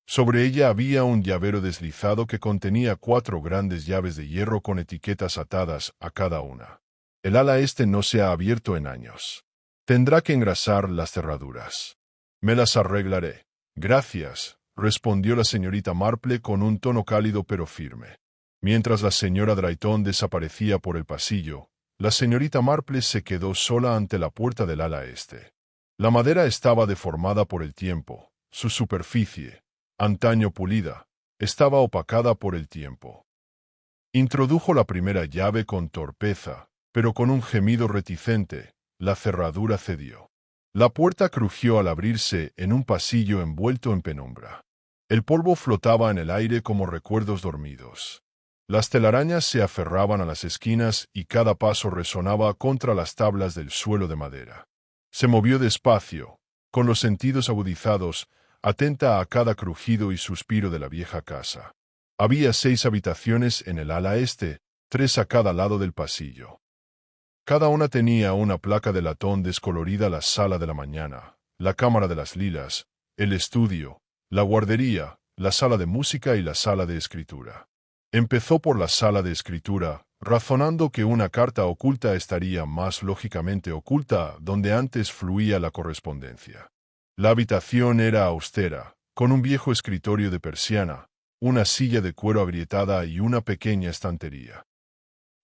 Sobre ella había un llavero deslizado que contenía 4 grandes llaves de hierro con etiquetas atadas a cada una. El ala este no se ha abierto en años. Tendrá que engrasar las cerraduras. Me las arreglaré. Gracias, respondió la señorita Marple con un tono cálido pero firme. Mientras la señora Drayton desaparecía por el pasillo, la señorita Marple se quedó sola ante la puerta del ala este. La madera estaba deformada por el tiempo. Su superficie, antaño pulida, estaba opacada por el tiempo. Introdujo la primera llave con torpeza, pero con un gemido reticente, la cerradura cedió. La puerta crujió al abrirse en un pasillo envuelto en penumbra. El polvo flotaba en el aire como recuerdos dormidos. Las telarañas se aferraban a las esquinas y cada paso resonaba contra las tablas del suelo de madera. Se movió despacio, con los sentidos agudizados, atenta a cada crujido y suspiro de la vieja casa. Había 6 habitaciones en el ala este, 3 a cada lado del pasillo. Cada una tenía una placa de latón descolorida: la sala de la mañana, la cámara de las lilas, el estudio, la guardería, la sala de música y la sala de escritura. Empezó por la sala de escritura, razonando que una carta oculta estaría más lógicamente oculta donde antes fluía la correspondencia. La habitación era austera, con un viejo escritorio de persiana, una silla de cuero agrietada y una pequeña estantería.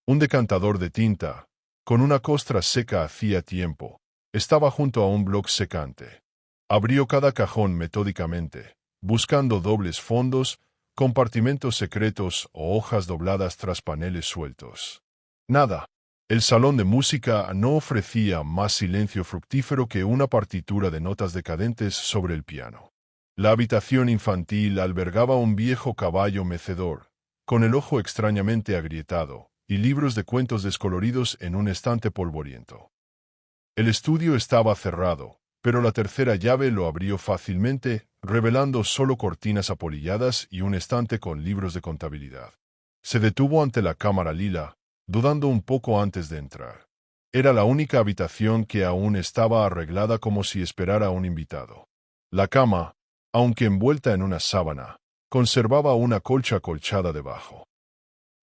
Un decantador de tinta, con una costra seca hacía tiempo, estaba junto a un bloc secante. Abrió cada cajón metódicamente, buscando dobles fondos, compartimentos secretos o hojas dobladas tras paneles sueltos. Nada. El salón de música no ofrecía más silencio fructífero que una partitura de notas decadentes sobre el piano. La habitación infantil albergaba un viejo caballo mecedor, con el ojo extrañamente agrietado, y libros de cuentos descoloridos en un estante polvoriento. El estudio estaba cerrado, pero la tercera llave lo abrió fácilmente, revelando solo cortinas apolilladas y un estante con libros de contabilidad. Se detuvo ante la cámara lila, dudando un poco antes de entrar. Era la única habitación que aún estaba arreglada como si esperara a un invitado. La cama, aunque envuelta en una sábana, conservaba una colcha acolchada debajo.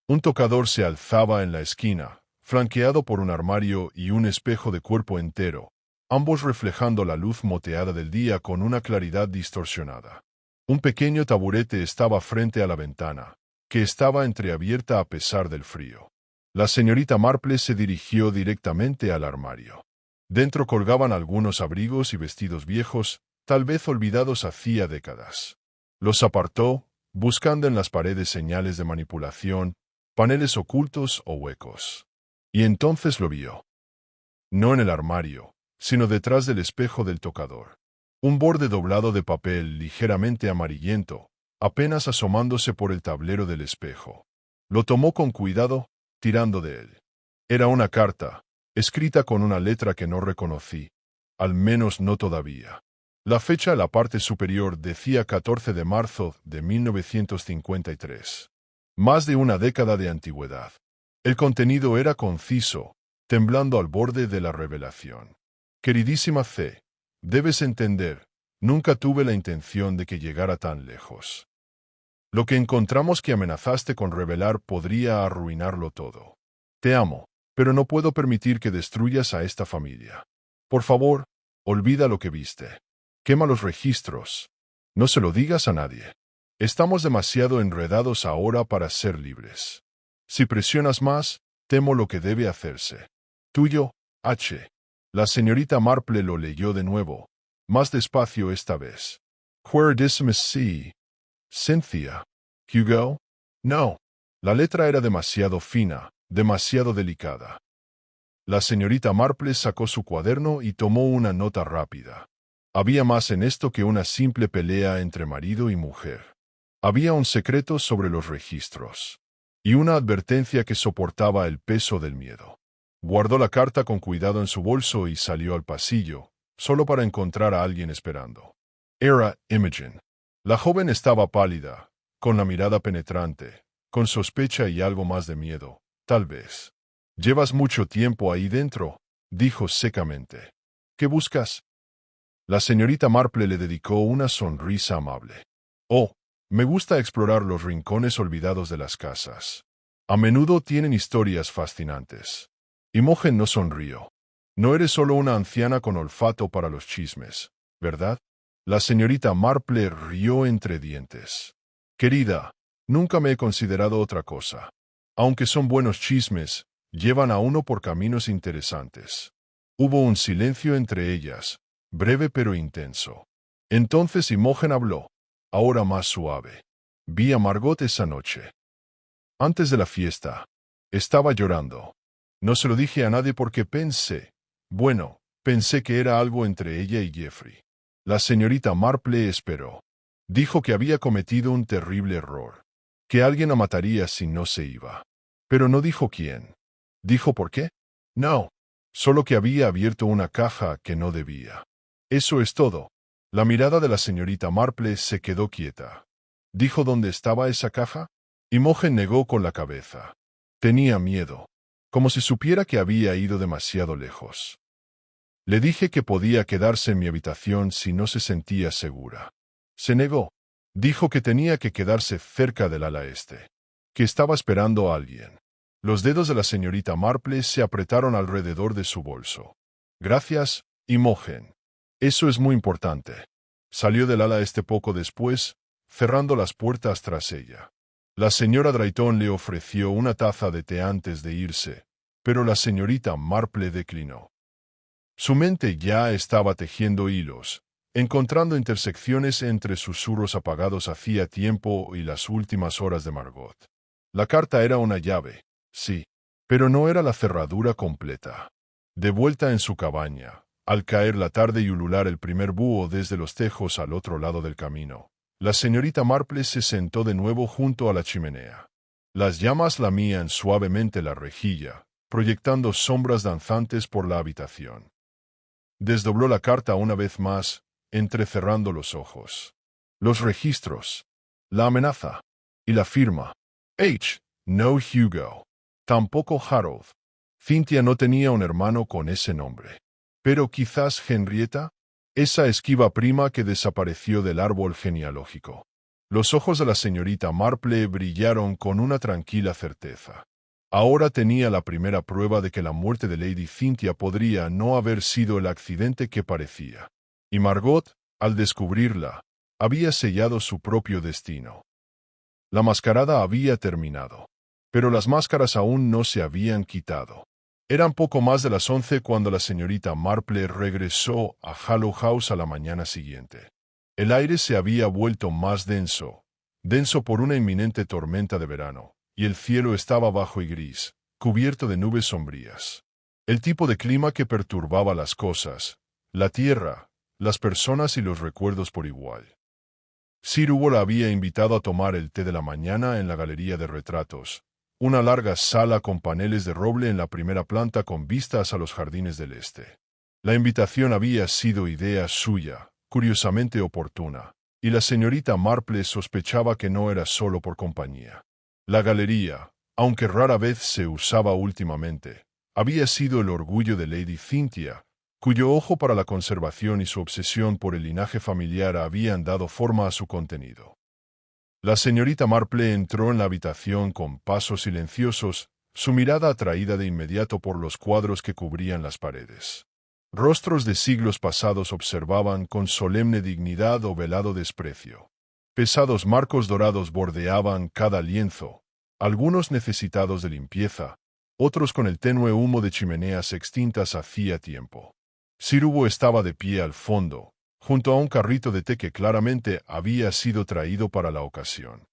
Un tocador se alzaba en la esquina, flanqueado por un armario y un espejo de cuerpo entero, ambos reflejando la luz moteada del día con una claridad distorsionada. Un pequeño taburete estaba frente a la ventana, que estaba entreabierta a pesar del frío. La señorita Marple se dirigió directamente al armario. Dentro colgaban algunos abrigos y vestidos viejos, tal vez olvidados hacía décadas. Los apartó, buscando en las paredes señales de manipulación, paneles ocultos o huecos. Y entonces lo vio. No en el armario, sino detrás del espejo del tocador. Un borde doblado de papel ligeramente amarillento, apenas asomándose por el tablero del espejo. Lo tomó con cuidado, tirando de él. Era una carta, escrita con una letra que no reconocí, al menos no todavía. La fecha en la parte superior decía 14 de marzo de 1953. Más de una década de antigüedad. El contenido era conciso, temblando al borde de la revelación. Queridísima C, debes entender, nunca tuve la intención de que llegara tan lejos. Lo que encontramos que amenazaste con revelar podría arruinarlo todo. Te amo, pero no puedo permitir que destruyas a esta familia. Por favor, olvida lo que viste. Quema los registros. No se lo digas a nadie. Estamos demasiado enredados ahora para ser libres. Si presionas más, temo lo que debe hacerse. Tuyo, H. La señorita Marple lo leyó de nuevo, más despacio esta vez. Queridísima C. Cynthia. Hugo. No. La letra era demasiado fina, demasiado delicada. La señorita Marple sacó su cuaderno y tomó una nota rápida. Había más en esto que una simple pelea entre marido y mujer. Había un secreto sobre los registros. Y una advertencia que soportaba el peso del miedo. Guardó la carta con cuidado en su bolso y salió al pasillo, solo para encontrar a alguien esperando. Era Imogen. La joven estaba pálida, con la mirada penetrante, con sospecha y algo más de miedo, tal vez. Llevas mucho tiempo ahí dentro, dijo secamente. ¿Qué buscas? La señorita Marple le dedicó una sonrisa amable. Oh, me gusta explorar los rincones olvidados de las casas. A menudo tienen historias fascinantes. Imogen no sonrió. No eres solo una anciana con olfato para los chismes, ¿verdad? La señorita Marple rió entre dientes. Querida, nunca me he considerado otra cosa. Aunque son buenos chismes, llevan a uno por caminos interesantes. Hubo un silencio entre ellas, breve pero intenso. Entonces Imogen habló, ahora más suave. Vi a Margot esa noche. Antes de la fiesta. Estaba llorando. No se lo dije a nadie porque pensé que era algo entre ella y Jeffrey. La señorita Marple esperó. Dijo que había cometido un terrible error. Que alguien la mataría si no se iba. Pero no dijo quién. ¿Dijo por qué? No. Solo que había abierto una caja que no debía. Eso es todo. La mirada de la señorita Marple se quedó quieta. ¿Dijo dónde estaba esa caja? Imogen negó con la cabeza. Tenía miedo. Como si supiera que había ido demasiado lejos. Le dije que podía quedarse en mi habitación si no se sentía segura. Se negó. Dijo que tenía que quedarse cerca del ala este. Que estaba esperando a alguien. Los dedos de la señorita Marple se apretaron alrededor de su bolso. Gracias, Imogen. Eso es muy importante. Salió del ala este poco después, cerrando las puertas tras ella. La señora Drayton le ofreció una taza de té antes de irse, pero la señorita Marple declinó. Su mente ya estaba tejiendo hilos, encontrando intersecciones entre susurros apagados hacía tiempo y las últimas horas de Margot. La carta era una llave, sí, pero no era la cerradura completa. De vuelta en su cabaña, al caer la tarde y ulular el primer búho desde los tejos al otro lado del camino, la señorita Marple se sentó de nuevo junto a la chimenea. Las llamas lamían suavemente la rejilla, proyectando sombras danzantes por la habitación. Desdobló la carta una vez más, entrecerrando los ojos. Los registros, la amenaza y la firma. No Hugo. Tampoco Harold. Cynthia no tenía un hermano con ese nombre. Pero quizás Henrietta, esa esquiva prima que desapareció del árbol genealógico. Los ojos de la señorita Marple brillaron con una tranquila certeza. Ahora tenía la primera prueba de que la muerte de Lady Cynthia podría no haber sido el accidente que parecía. Y Margot, al descubrirla, había sellado su propio destino. La mascarada había terminado. Pero las máscaras aún no se habían quitado. Eran poco más de las 11 cuando la señorita Marple regresó a Hollow House a la mañana siguiente. El aire se había vuelto más denso por una inminente tormenta de verano, y el cielo estaba bajo y gris, cubierto de nubes sombrías. El tipo de clima que perturbaba las cosas, la tierra, las personas y los recuerdos por igual. Sir Hugo la había invitado a tomar el té de la mañana en la galería de retratos, una larga sala con paneles de roble en la primera planta con vistas a los jardines del este. La invitación había sido idea suya, curiosamente oportuna, y la señorita Marple sospechaba que no era solo por compañía. La galería, aunque rara vez se usaba últimamente, había sido el orgullo de Lady Cynthia, cuyo ojo para la conservación y su obsesión por el linaje familiar habían dado forma a su contenido. La señorita Marple entró en la habitación con pasos silenciosos, su mirada atraída de inmediato por los cuadros que cubrían las paredes. Rostros de siglos pasados observaban con solemne dignidad o velado desprecio. Pesados marcos dorados bordeaban cada lienzo, algunos necesitados de limpieza, otros con el tenue humo de chimeneas extintas hacía tiempo. Sir Hugo estaba de pie al fondo, junto a un carrito de té que claramente había sido traído para la ocasión.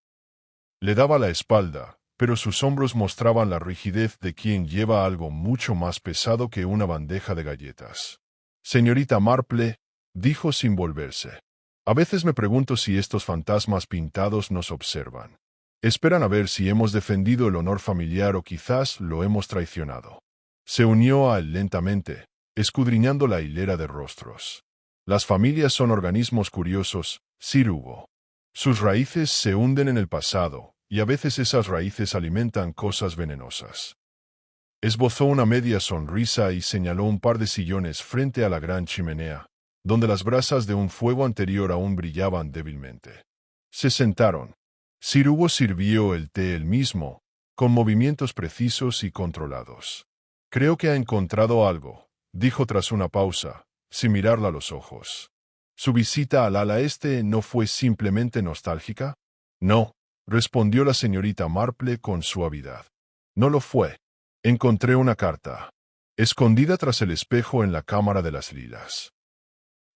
Le daba la espalda, pero sus hombros mostraban la rigidez de quien lleva algo mucho más pesado que una bandeja de galletas. Señorita Marple, dijo sin volverse. A veces me pregunto si estos fantasmas pintados nos observan. Esperan a ver si hemos defendido el honor familiar o quizás lo hemos traicionado. Se unió a él lentamente, escudriñando la hilera de rostros. Las familias son organismos curiosos, Sir Hugo. Sus raíces se hunden en el pasado, y a veces esas raíces alimentan cosas venenosas. Esbozó una media sonrisa y señaló un par de sillones frente a la gran chimenea, donde las brasas de un fuego anterior aún brillaban débilmente. Se sentaron. Sir Hugo sirvió el té él mismo, con movimientos precisos y controlados. Creo que ha encontrado algo, dijo tras una pausa, sin mirarla a los ojos. ¿Su visita al ala este no fue simplemente nostálgica? No, respondió la señorita Marple con suavidad. No lo fue. Encontré una carta, escondida tras el espejo en la Cámara de las Lilas.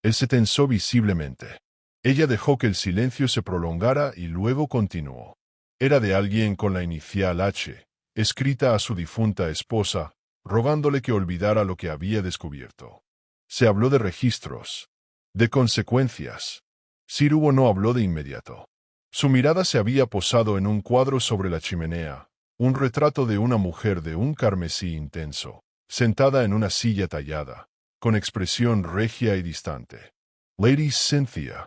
Él se tensó visiblemente. Ella dejó que el silencio se prolongara y luego continuó. Era de alguien con la inicial H, escrita a su difunta esposa, rogándole que olvidara lo que había descubierto. Se habló de registros, de consecuencias. Sir Hugo no habló de inmediato. Su mirada se había posado en un cuadro sobre la chimenea, un retrato de una mujer de un carmesí intenso, sentada en una silla tallada, con expresión regia y distante. Lady Cynthia.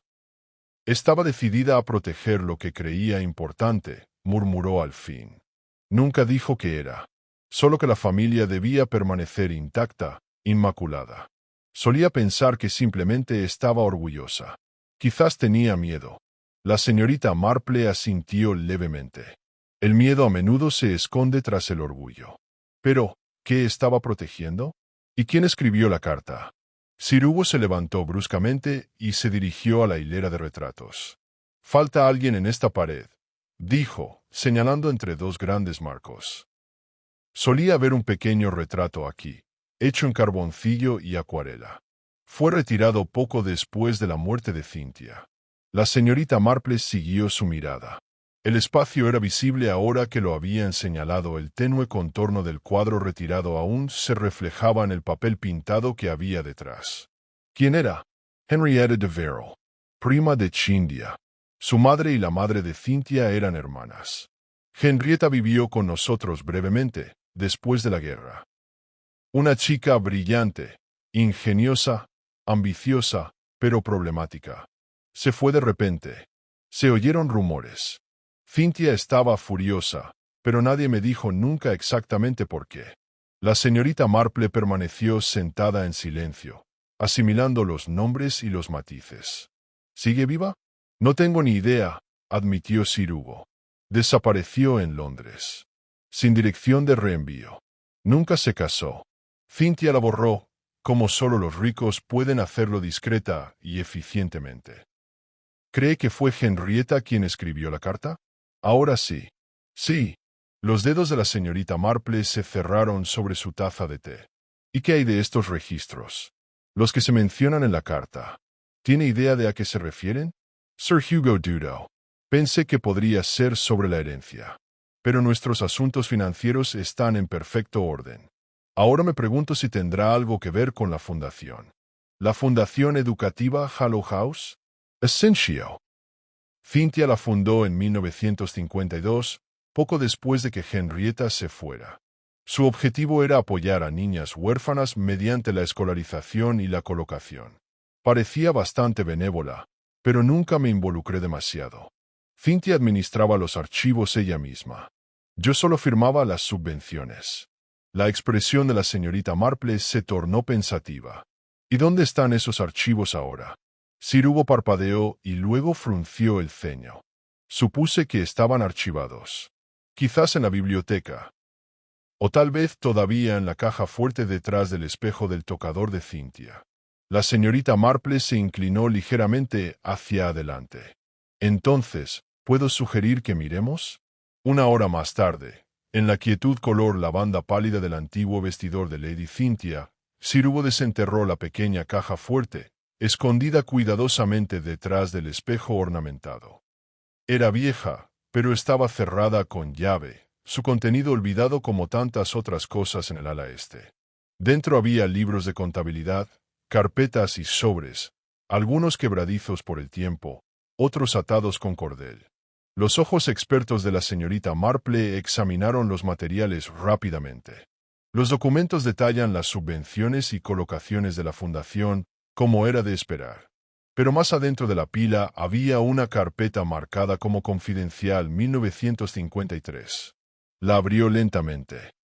Estaba decidida a proteger lo que creía importante, murmuró al fin. Nunca dijo qué era. Solo que la familia debía permanecer intacta, inmaculada. Solía pensar que simplemente estaba orgullosa. Quizás tenía miedo. La señorita Marple asintió levemente. El miedo a menudo se esconde tras el orgullo. Pero, ¿qué estaba protegiendo? ¿Y quién escribió la carta? Sir Hugo se levantó bruscamente y se dirigió a la hilera de retratos. «Falta alguien en esta pared», dijo, señalando entre dos grandes marcos. Solía haber un pequeño retrato aquí, hecho en carboncillo y acuarela. Fue retirado poco después de la muerte de Cynthia. La señorita Marple siguió su mirada. El espacio era visible ahora que lo habían señalado. El tenue contorno del cuadro retirado aún se reflejaba en el papel pintado que había detrás. ¿Quién era? Henrietta de Verrall, prima de Cynthia. Su madre y la madre de Cynthia eran hermanas. Henrietta vivió con nosotros brevemente, después de la guerra. Una chica brillante, ingeniosa, ambiciosa, pero problemática. Se fue de repente. Se oyeron rumores. Cynthia estaba furiosa, pero nadie me dijo nunca exactamente por qué. La señorita Marple permaneció sentada en silencio, asimilando los nombres y los matices. ¿Sigue viva? No tengo ni idea, admitió Sir Hugo. Desapareció en Londres. Sin dirección de reenvío. Nunca se casó. Cynthia la borró, como solo los ricos pueden hacerlo discreta y eficientemente. ¿Cree que fue Henrietta quien escribió la carta? Ahora sí. Sí. Los dedos de la señorita Marple se cerraron sobre su taza de té. ¿Y qué hay de estos registros? Los que se mencionan en la carta. ¿Tiene idea de a qué se refieren? Sir Hugo dudó. Pensé que podría ser sobre la herencia. Pero nuestros asuntos financieros están en perfecto orden. Ahora me pregunto si tendrá algo que ver con la fundación. ¿La Fundación Educativa Hallow House? Essentio. Cynthia la fundó en 1952, poco después de que Henrietta se fuera. Su objetivo era apoyar a niñas huérfanas mediante la escolarización y la colocación. Parecía bastante benévola, pero nunca me involucré demasiado. Cynthia administraba los archivos ella misma. Yo solo firmaba las subvenciones. La expresión de la señorita Marple se tornó pensativa. ¿Y dónde están esos archivos ahora? Sir Hugo parpadeó y luego frunció el ceño. Supuse que estaban archivados. Quizás en la biblioteca. O tal vez todavía en la caja fuerte detrás del espejo del tocador de Cynthia. La señorita Marple se inclinó ligeramente hacia adelante. Entonces, ¿puedo sugerir que miremos? Una hora más tarde, en la quietud color lavanda pálida del antiguo vestidor de Lady Cynthia, Sir Hugo desenterró la pequeña caja fuerte, escondida cuidadosamente detrás del espejo ornamentado. Era vieja, pero estaba cerrada con llave, su contenido olvidado como tantas otras cosas en el ala este. Dentro había libros de contabilidad, carpetas y sobres, algunos quebradizos por el tiempo, otros atados con cordel. Los ojos expertos de la señorita Marple examinaron los materiales rápidamente. Los documentos detallan las subvenciones y colocaciones de la fundación, como era de esperar. Pero más adentro de la pila había una carpeta marcada como confidencial 1953. La abrió lentamente.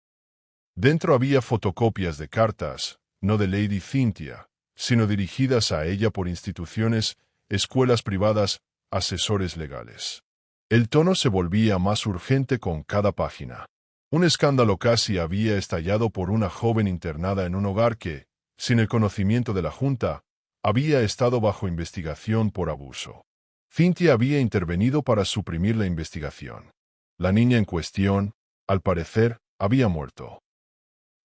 Dentro había fotocopias de cartas, no de Lady Cynthia, sino dirigidas a ella por instituciones, escuelas privadas, asesores legales. El tono se volvía más urgente con cada página. Un escándalo casi había estallado por una joven internada en un hogar que, sin el conocimiento de la Junta, había estado bajo investigación por abuso. Cynthia había intervenido para suprimir la investigación. La niña en cuestión, al parecer, había muerto.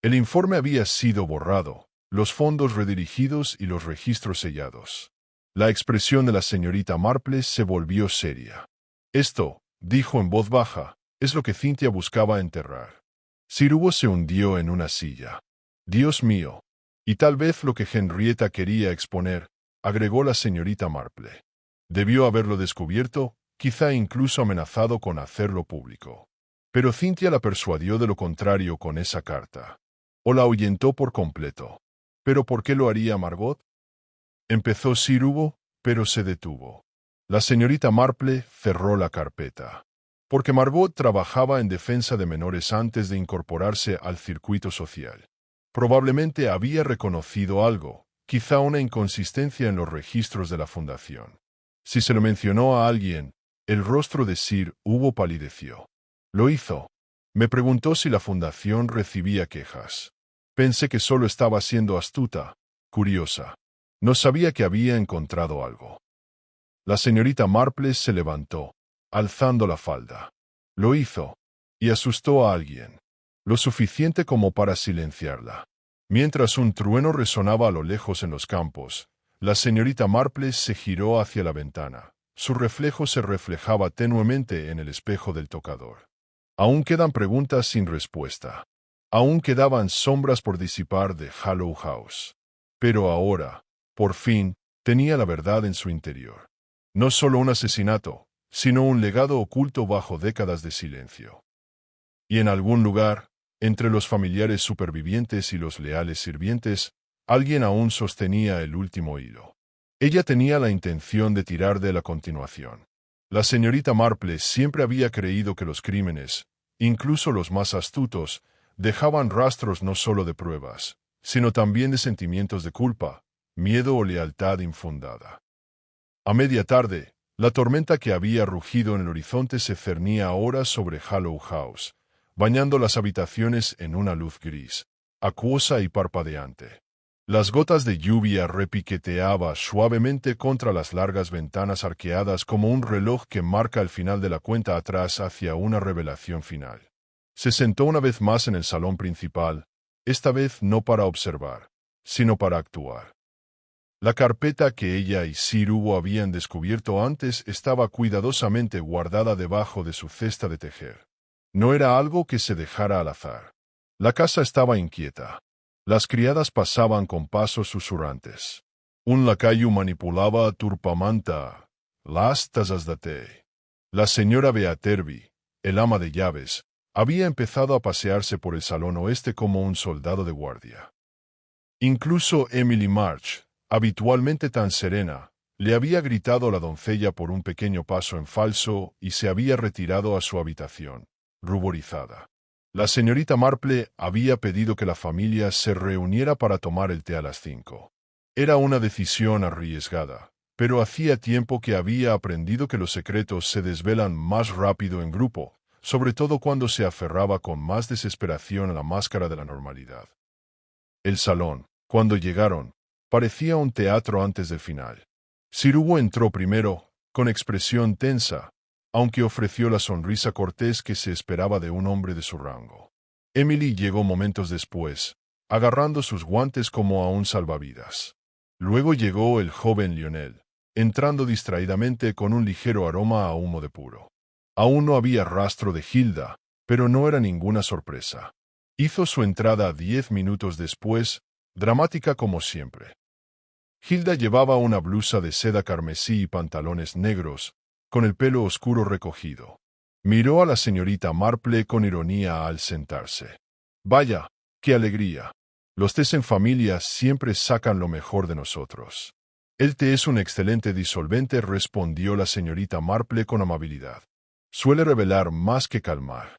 El informe había sido borrado, los fondos redirigidos y los registros sellados. La expresión de la señorita Marple se volvió seria. Esto, dijo en voz baja, es lo que Cynthia buscaba enterrar. Sir Hugo se hundió en una silla. Dios mío. Y tal vez lo que Henrietta quería exponer, agregó la señorita Marple. Debió haberlo descubierto, quizá incluso amenazado con hacerlo público. Pero Cynthia la persuadió de lo contrario con esa carta. O la ahuyentó por completo. ¿Pero por qué lo haría Margot? Empezó Sir Hugo, pero se detuvo. La señorita Marple cerró la carpeta. Porque Margot trabajaba en defensa de menores antes de incorporarse al circuito social. Probablemente había reconocido algo, quizá una inconsistencia en los registros de la fundación. Si se lo mencionó a alguien, el rostro de Sir Hugo palideció. Lo hizo. Me preguntó si la fundación recibía quejas. Pensé que solo estaba siendo astuta, curiosa. No sabía que había encontrado algo. La señorita Marple se levantó, alzando la falda. Lo hizo, y asustó a alguien. Lo suficiente como para silenciarla. Mientras un trueno resonaba a lo lejos en los campos, la señorita Marple se giró hacia la ventana. Su reflejo se reflejaba tenuemente en el espejo del tocador. Aún quedan preguntas sin respuesta. Aún quedaban sombras por disipar de Hollow House. Pero ahora, por fin, tenía la verdad en su interior. No solo un asesinato, sino un legado oculto bajo décadas de silencio. Y en algún lugar, entre los familiares supervivientes y los leales sirvientes, alguien aún sostenía el último hilo. Ella tenía la intención de tirar de la continuación. La señorita Marple siempre había creído que los crímenes, incluso los más astutos, dejaban rastros no solo de pruebas, sino también de sentimientos de culpa, miedo o lealtad infundada. A media tarde, la tormenta que había rugido en el horizonte se cernía ahora sobre Hollow House, bañando las habitaciones en una luz gris, acuosa y parpadeante. Las gotas de lluvia repiqueteaban suavemente contra las largas ventanas arqueadas como un reloj que marca el final de la cuenta atrás hacia una revelación final. Se sentó una vez más en el salón principal, esta vez no para observar, sino para actuar. La carpeta que ella y Sir Hugo habían descubierto antes estaba cuidadosamente guardada debajo de su cesta de tejer. No era algo que se dejara al azar. La casa estaba inquieta. Las criadas pasaban con pasos susurrantes. Un lacayo manipulaba turpamanta las tazas de té. La señora Beaterby, el ama de llaves, había empezado a pasearse por el salón oeste como un soldado de guardia. Incluso Emily March, habitualmente tan serena, le había gritado a la doncella por un pequeño paso en falso y se había retirado a su habitación, ruborizada. La señorita Marple había pedido que la familia se reuniera para tomar el té a las 5. Era una decisión arriesgada, pero hacía tiempo que había aprendido que los secretos se desvelan más rápido en grupo, sobre todo cuando se aferraba con más desesperación a la máscara de la normalidad. El salón, cuando llegaron, parecía un teatro antes del final. Sir Hugo entró primero, con expresión tensa, aunque ofreció la sonrisa cortés que se esperaba de un hombre de su rango. Emily llegó momentos después, agarrando sus guantes como a un salvavidas. Luego llegó el joven Lionel, entrando distraídamente con un ligero aroma a humo de puro. Aún no había rastro de Hilda, pero no era ninguna sorpresa. Hizo su entrada 10 minutos después, dramática como siempre. Hilda llevaba una blusa de seda carmesí y pantalones negros, con el pelo oscuro recogido. Miró a la señorita Marple con ironía al sentarse. Vaya, qué alegría. Los tés en familia siempre sacan lo mejor de nosotros. El té es un excelente disolvente, respondió la señorita Marple con amabilidad. Suele revelar más que calmar.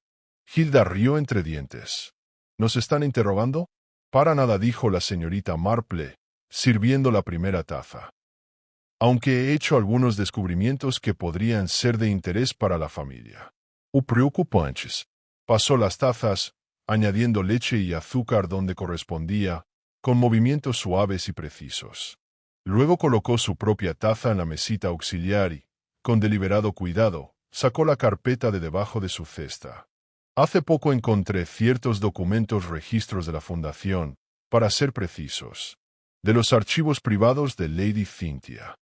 Hilda rió entre dientes. ¿Nos están interrogando? Para nada, dijo la señorita Marple, sirviendo la primera taza. Aunque he hecho algunos descubrimientos que podrían ser de interés para la familia. Preocupantes. Pasó las tazas, añadiendo leche y azúcar donde correspondía, con movimientos suaves y precisos. Luego colocó su propia taza en la mesita auxiliar y, con deliberado cuidado, sacó la carpeta de debajo de su cesta. Hace poco encontré ciertos registros de la fundación, para ser precisos, de los archivos privados de Lady Cynthia.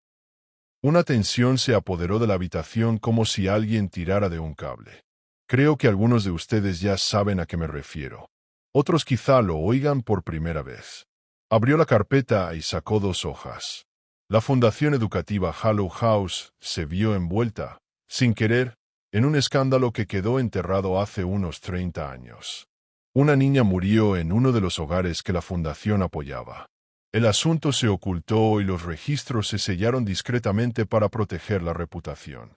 Una tensión se apoderó de la habitación como si alguien tirara de un cable. Creo que algunos de ustedes ya saben a qué me refiero. Otros quizá lo oigan por primera vez. Abrió la carpeta y sacó 2 hojas. La Fundación Educativa Hallow House se vio envuelta, sin querer, en un escándalo que quedó enterrado hace unos 30 años. Una niña murió en uno de los hogares que la fundación apoyaba. El asunto se ocultó y los registros se sellaron discretamente para proteger la reputación.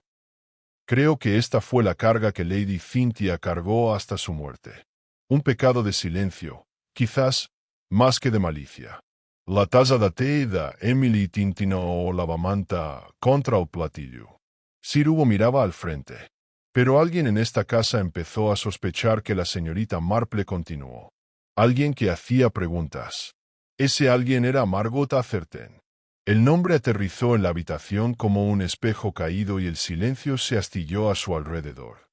Creo que esta fue la carga que Lady Cynthia cargó hasta su muerte. Un pecado de silencio, quizás, más que de malicia. La taza de té de Emily tintinó lavamanta contra el platillo. Sir Hugo miraba al frente. Pero alguien en esta casa empezó a sospechar que la señorita Marple continuó. Alguien que hacía preguntas. Ese alguien era Margot Atherton. El nombre aterrizó en la habitación como un espejo caído y el silencio se astilló a su alrededor.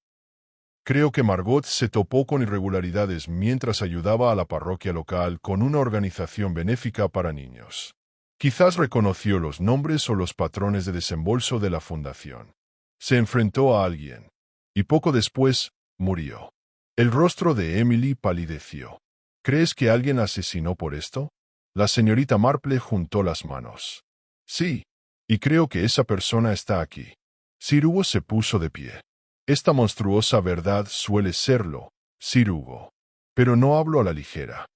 Creo que Margot se topó con irregularidades mientras ayudaba a la parroquia local con una organización benéfica para niños. Quizás reconoció los nombres o los patrones de desembolso de la fundación. Se enfrentó a alguien. Y poco después, murió. El rostro de Emily palideció. ¿Crees que alguien asesinó por esto? La señorita Marple juntó las manos. Sí, y creo que esa persona está aquí. Sir Hugo se puso de pie. Esta monstruosa verdad suele serlo, Sir Hugo. Pero no hablo a la ligera.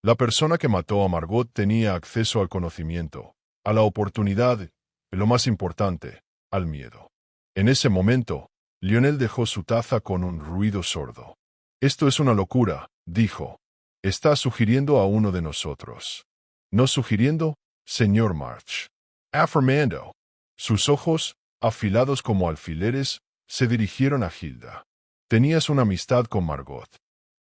La persona que mató a Margot tenía acceso al conocimiento, a la oportunidad, y lo más importante, al miedo. En ese momento, Lionel dejó su taza con un ruido sordo. Esto es una locura, dijo. Está sugiriendo a uno de nosotros. No sugiriendo, señor March. Afirmando. Sus ojos, afilados como alfileres, se dirigieron a Hilda. Tenías una amistad con Margot.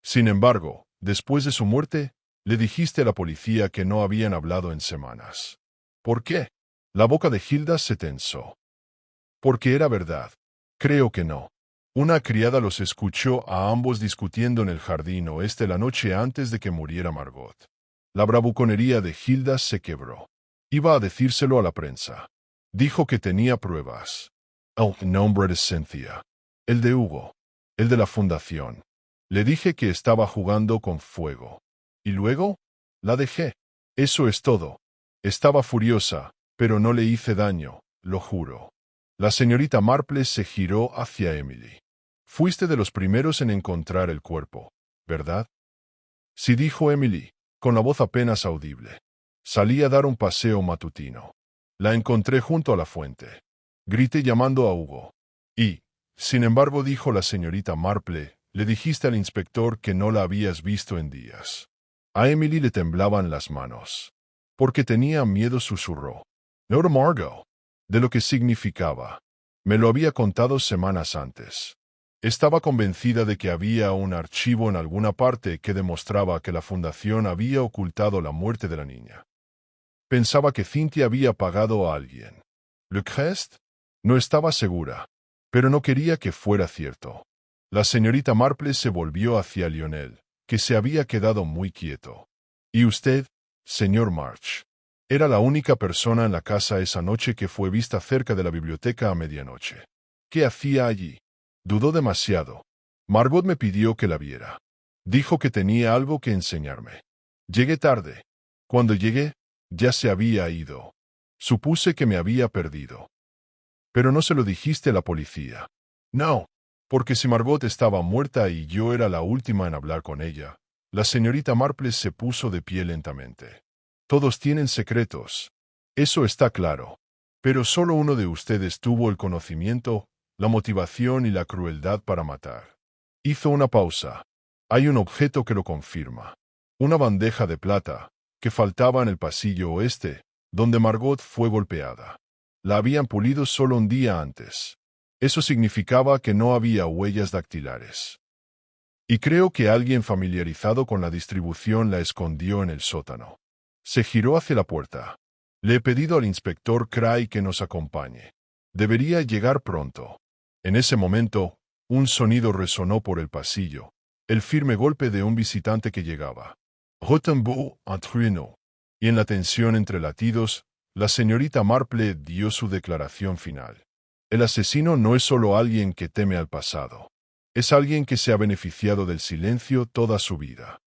Sin embargo, después de su muerte, le dijiste a la policía que no habían hablado en semanas. ¿Por qué? La boca de Hilda se tensó. Porque era verdad. Creo que no. Una criada los escuchó a ambos discutiendo en el jardín oeste la noche antes de que muriera Margot. La bravuconería de Hilda se quebró. Iba a decírselo a la prensa. Dijo que tenía pruebas. El nombre de Cynthia. El de Hugo. El de la fundación. Le dije que estaba jugando con fuego. ¿Y luego? La dejé. Eso es todo. Estaba furiosa, pero no le hice daño, lo juro. La señorita Marple se giró hacia Emily. Fuiste de los primeros en encontrar el cuerpo, ¿verdad? Sí, dijo Emily, con la voz apenas audible. Salí a dar un paseo matutino. La encontré junto a la fuente. Grité llamando a Hugo. Y, sin embargo, dijo la señorita Marple, le dijiste al inspector que no la habías visto en días. A Emily le temblaban las manos. Porque tenía miedo, susurró. No de Margot. De lo que significaba. Me lo había contado semanas antes. Estaba convencida de que había un archivo en alguna parte que demostraba que la fundación había ocultado la muerte de la niña. Pensaba que Cynthia había pagado a alguien. ¿Le crees? No estaba segura, pero no quería que fuera cierto. La señorita Marple se volvió hacia Lionel, que se había quedado muy quieto. ¿Y usted, señor March? Era la única persona en la casa esa noche que fue vista cerca de la biblioteca a medianoche. ¿Qué hacía allí? Dudó demasiado. Margot me pidió que la viera. Dijo que tenía algo que enseñarme. Llegué tarde. Cuando llegué, ya se había ido. Supuse que me había perdido. Pero no se lo dijiste a la policía. No, porque si Margot estaba muerta y yo era la última en hablar con ella, la señorita Marple se puso de pie lentamente. Todos tienen secretos. Eso está claro. Pero solo uno de ustedes tuvo el conocimiento, la motivación y la crueldad para matar. Hizo una pausa. Hay un objeto que lo confirma. Una bandeja de plata, que faltaba en el pasillo oeste, donde Margot fue golpeada. La habían pulido solo un día antes. Eso significaba que no había huellas dactilares. Y creo que alguien familiarizado con la distribución la escondió en el sótano. Se giró hacia la puerta. Le he pedido al inspector Cray que nos acompañe. Debería llegar pronto. En ese momento, un sonido resonó por el pasillo, el firme golpe de un visitante que llegaba. Rotembeau entró. Y en la tensión entre latidos, la señorita Marple dio su declaración final. El asesino no es solo alguien que teme al pasado. Es alguien que se ha beneficiado del silencio toda su vida.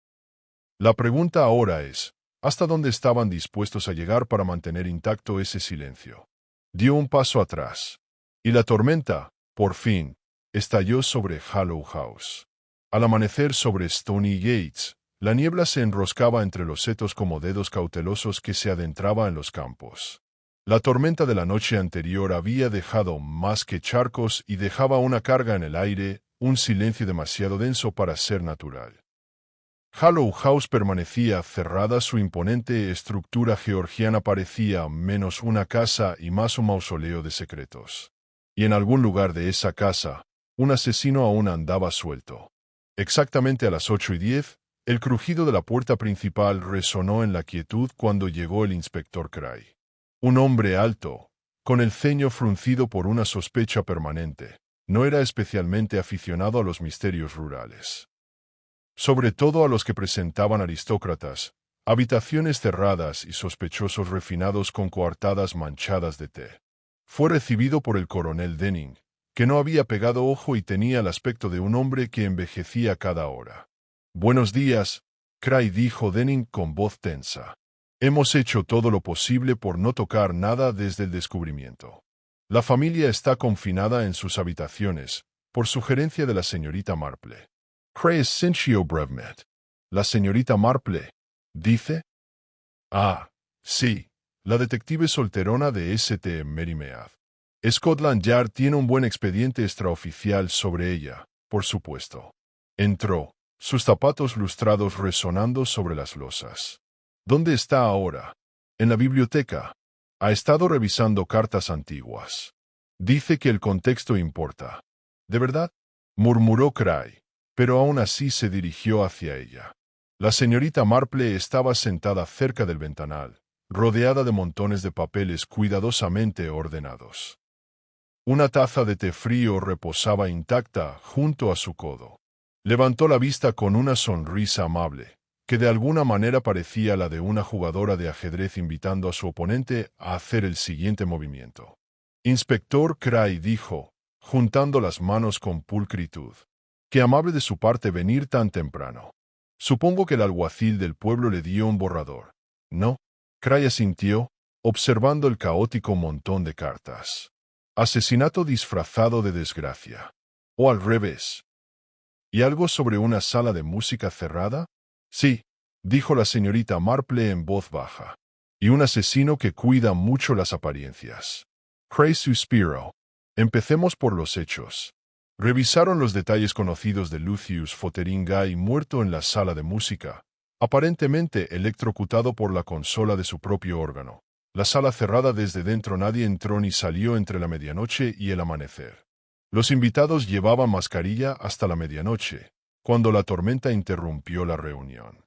La pregunta ahora es, ¿hasta dónde estaban dispuestos a llegar para mantener intacto ese silencio? Dio un paso atrás. Y la tormenta, por fin, estalló sobre Hollow House. Al amanecer sobre Stony Gates, la niebla se enroscaba entre los setos como dedos cautelosos que se adentraba en los campos. La tormenta de la noche anterior había dejado más que charcos y dejaba una carga en el aire, un silencio demasiado denso para ser natural. Hollow House permanecía cerrada, su imponente estructura georgiana parecía menos una casa y más un mausoleo de secretos. Y en algún lugar de esa casa, un asesino aún andaba suelto. Exactamente a las 8:10, el crujido de la puerta principal resonó en la quietud cuando llegó el inspector Cray. Un hombre alto, con el ceño fruncido por una sospecha permanente, no era especialmente aficionado a los misterios rurales. Sobre todo a los que presentaban aristócratas, habitaciones cerradas y sospechosos refinados con coartadas manchadas de té. Fue recibido por el coronel Denning, que no había pegado ojo y tenía el aspecto de un hombre que envejecía cada hora. «Buenos días», Cray dijo Denning con voz tensa. «Hemos hecho todo lo posible por no tocar nada desde el descubrimiento. La familia está confinada en sus habitaciones, por sugerencia de la señorita Marple». Cray sintió brevemente. «¿La señorita Marple?» dice. «Ah, sí, la detective solterona de St. Mary Mead. Scotland Yard tiene un buen expediente extraoficial sobre ella, por supuesto». Entró, sus zapatos lustrados resonando sobre las losas. «¿Dónde está ahora?» «En la biblioteca. Ha estado revisando cartas antiguas. Dice que el contexto importa». «¿De verdad?», murmuró Cray, pero aún así se dirigió hacia ella. La señorita Marple estaba sentada cerca del ventanal, rodeada de montones de papeles cuidadosamente ordenados. Una taza de té frío reposaba intacta junto a su codo. Levantó la vista con una sonrisa amable, que de alguna manera parecía la de una jugadora de ajedrez invitando a su oponente a hacer el siguiente movimiento. «Inspector Cray», dijo, juntando las manos con pulcritud. «Qué amable de su parte venir tan temprano. Supongo que el alguacil del pueblo le dio un borrador». «No», Cray asintió, observando el caótico montón de cartas. «Asesinato disfrazado de desgracia. O al revés». «¿Y algo sobre una sala de música cerrada?» «Sí», dijo la señorita Marple en voz baja. «Y un asesino que cuida mucho las apariencias». Cray suspiró. «Empecemos por los hechos». Revisaron los detalles conocidos de Lucius Fotheringay muerto en la sala de música, aparentemente electrocutado por la consola de su propio órgano. La sala cerrada desde dentro, nadie entró ni salió entre la medianoche y el amanecer. Los invitados llevaban mascarilla hasta la medianoche, cuando la tormenta interrumpió la reunión.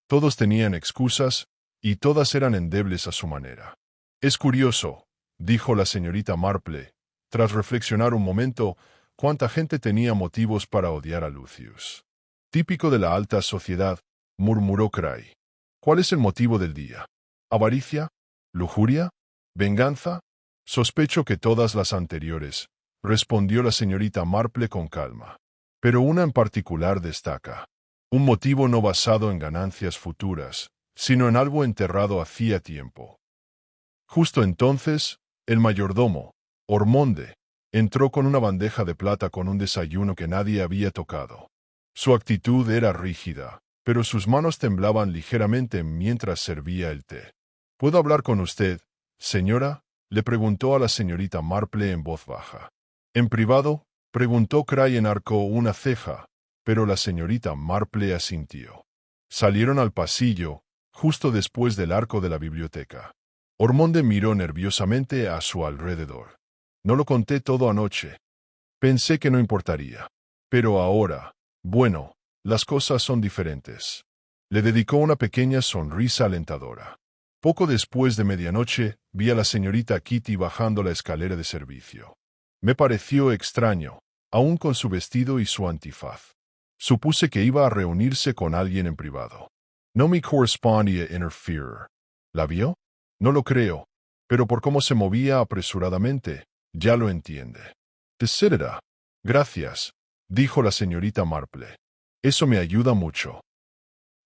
Todos tenían excusas, y todas eran endebles a su manera. «Es curioso», dijo la señorita Marple, tras reflexionar un momento, cuánta gente tenía motivos para odiar a Lucius. «Típico de la alta sociedad», murmuró Cray. «¿Cuál es el motivo del día? ¿Avaricia? ¿Lujuria? ¿Venganza?» «Sospecho que todas las anteriores», respondió la señorita Marple con calma. «Pero una en particular destaca. Un motivo no basado en ganancias futuras, sino en algo enterrado hacía tiempo». Justo entonces, el mayordomo, Ormonde, entró con una bandeja de plata con un desayuno que nadie había tocado. Su actitud era rígida, pero sus manos temblaban ligeramente mientras servía el té. «¿Puedo hablar con usted, señora?», le preguntó a la señorita Marple en voz baja. «¿En privado?», preguntó Cray, enarcó una ceja. pero la señorita Marple asintió. Salieron al pasillo, justo después del arco de la biblioteca. Ormonde miró nerviosamente a su alrededor. No lo conté todo anoche. Pensé que no importaría. Pero ahora, bueno, las cosas son diferentes. Le dedicó una pequeña sonrisa alentadora. Poco después de medianoche, vi a la señorita Kitty bajando la escalera de servicio. Me pareció extraño, aún con su vestido y su antifaz. Supuse que iba a reunirse con alguien en privado. No me correspondía interferir. ¿La vio? No lo creo, pero por cómo se movía apresuradamente, ya lo entiende. Decidida. Gracias, dijo la señorita Marple. Eso me ayuda mucho.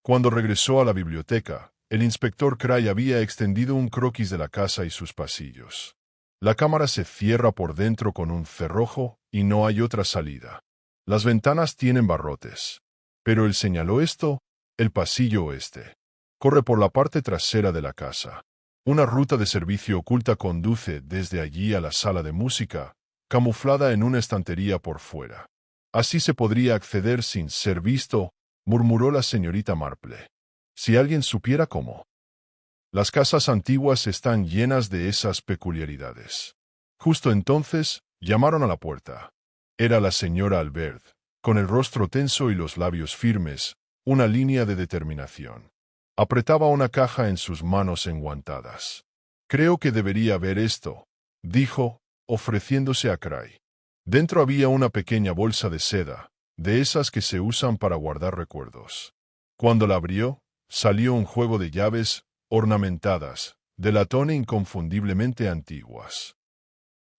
Cuando regresó a la biblioteca, el inspector Cray había extendido un croquis de la casa y sus pasillos. La cámara se cierra por dentro con un cerrojo y no hay otra salida. Las ventanas tienen barrotes. Pero él señaló esto, el pasillo oeste. Corre por la parte trasera de la casa. Una ruta de servicio oculta conduce desde allí a la sala de música, camuflada en una estantería por fuera. Así se podría acceder sin ser visto, murmuró la señorita Marple. Si alguien supiera cómo. Las casas antiguas están llenas de esas peculiaridades. Justo entonces, llamaron a la puerta. Era la señora Albert, con el rostro tenso y los labios firmes, una línea de determinación. Apretaba una caja en sus manos enguantadas. Creo que debería ver esto, dijo, ofreciéndose a Cray. Dentro había una pequeña bolsa de seda, de esas que se usan para guardar recuerdos. Cuando la abrió, salió un juego de llaves, ornamentadas, de latón e inconfundiblemente antiguas.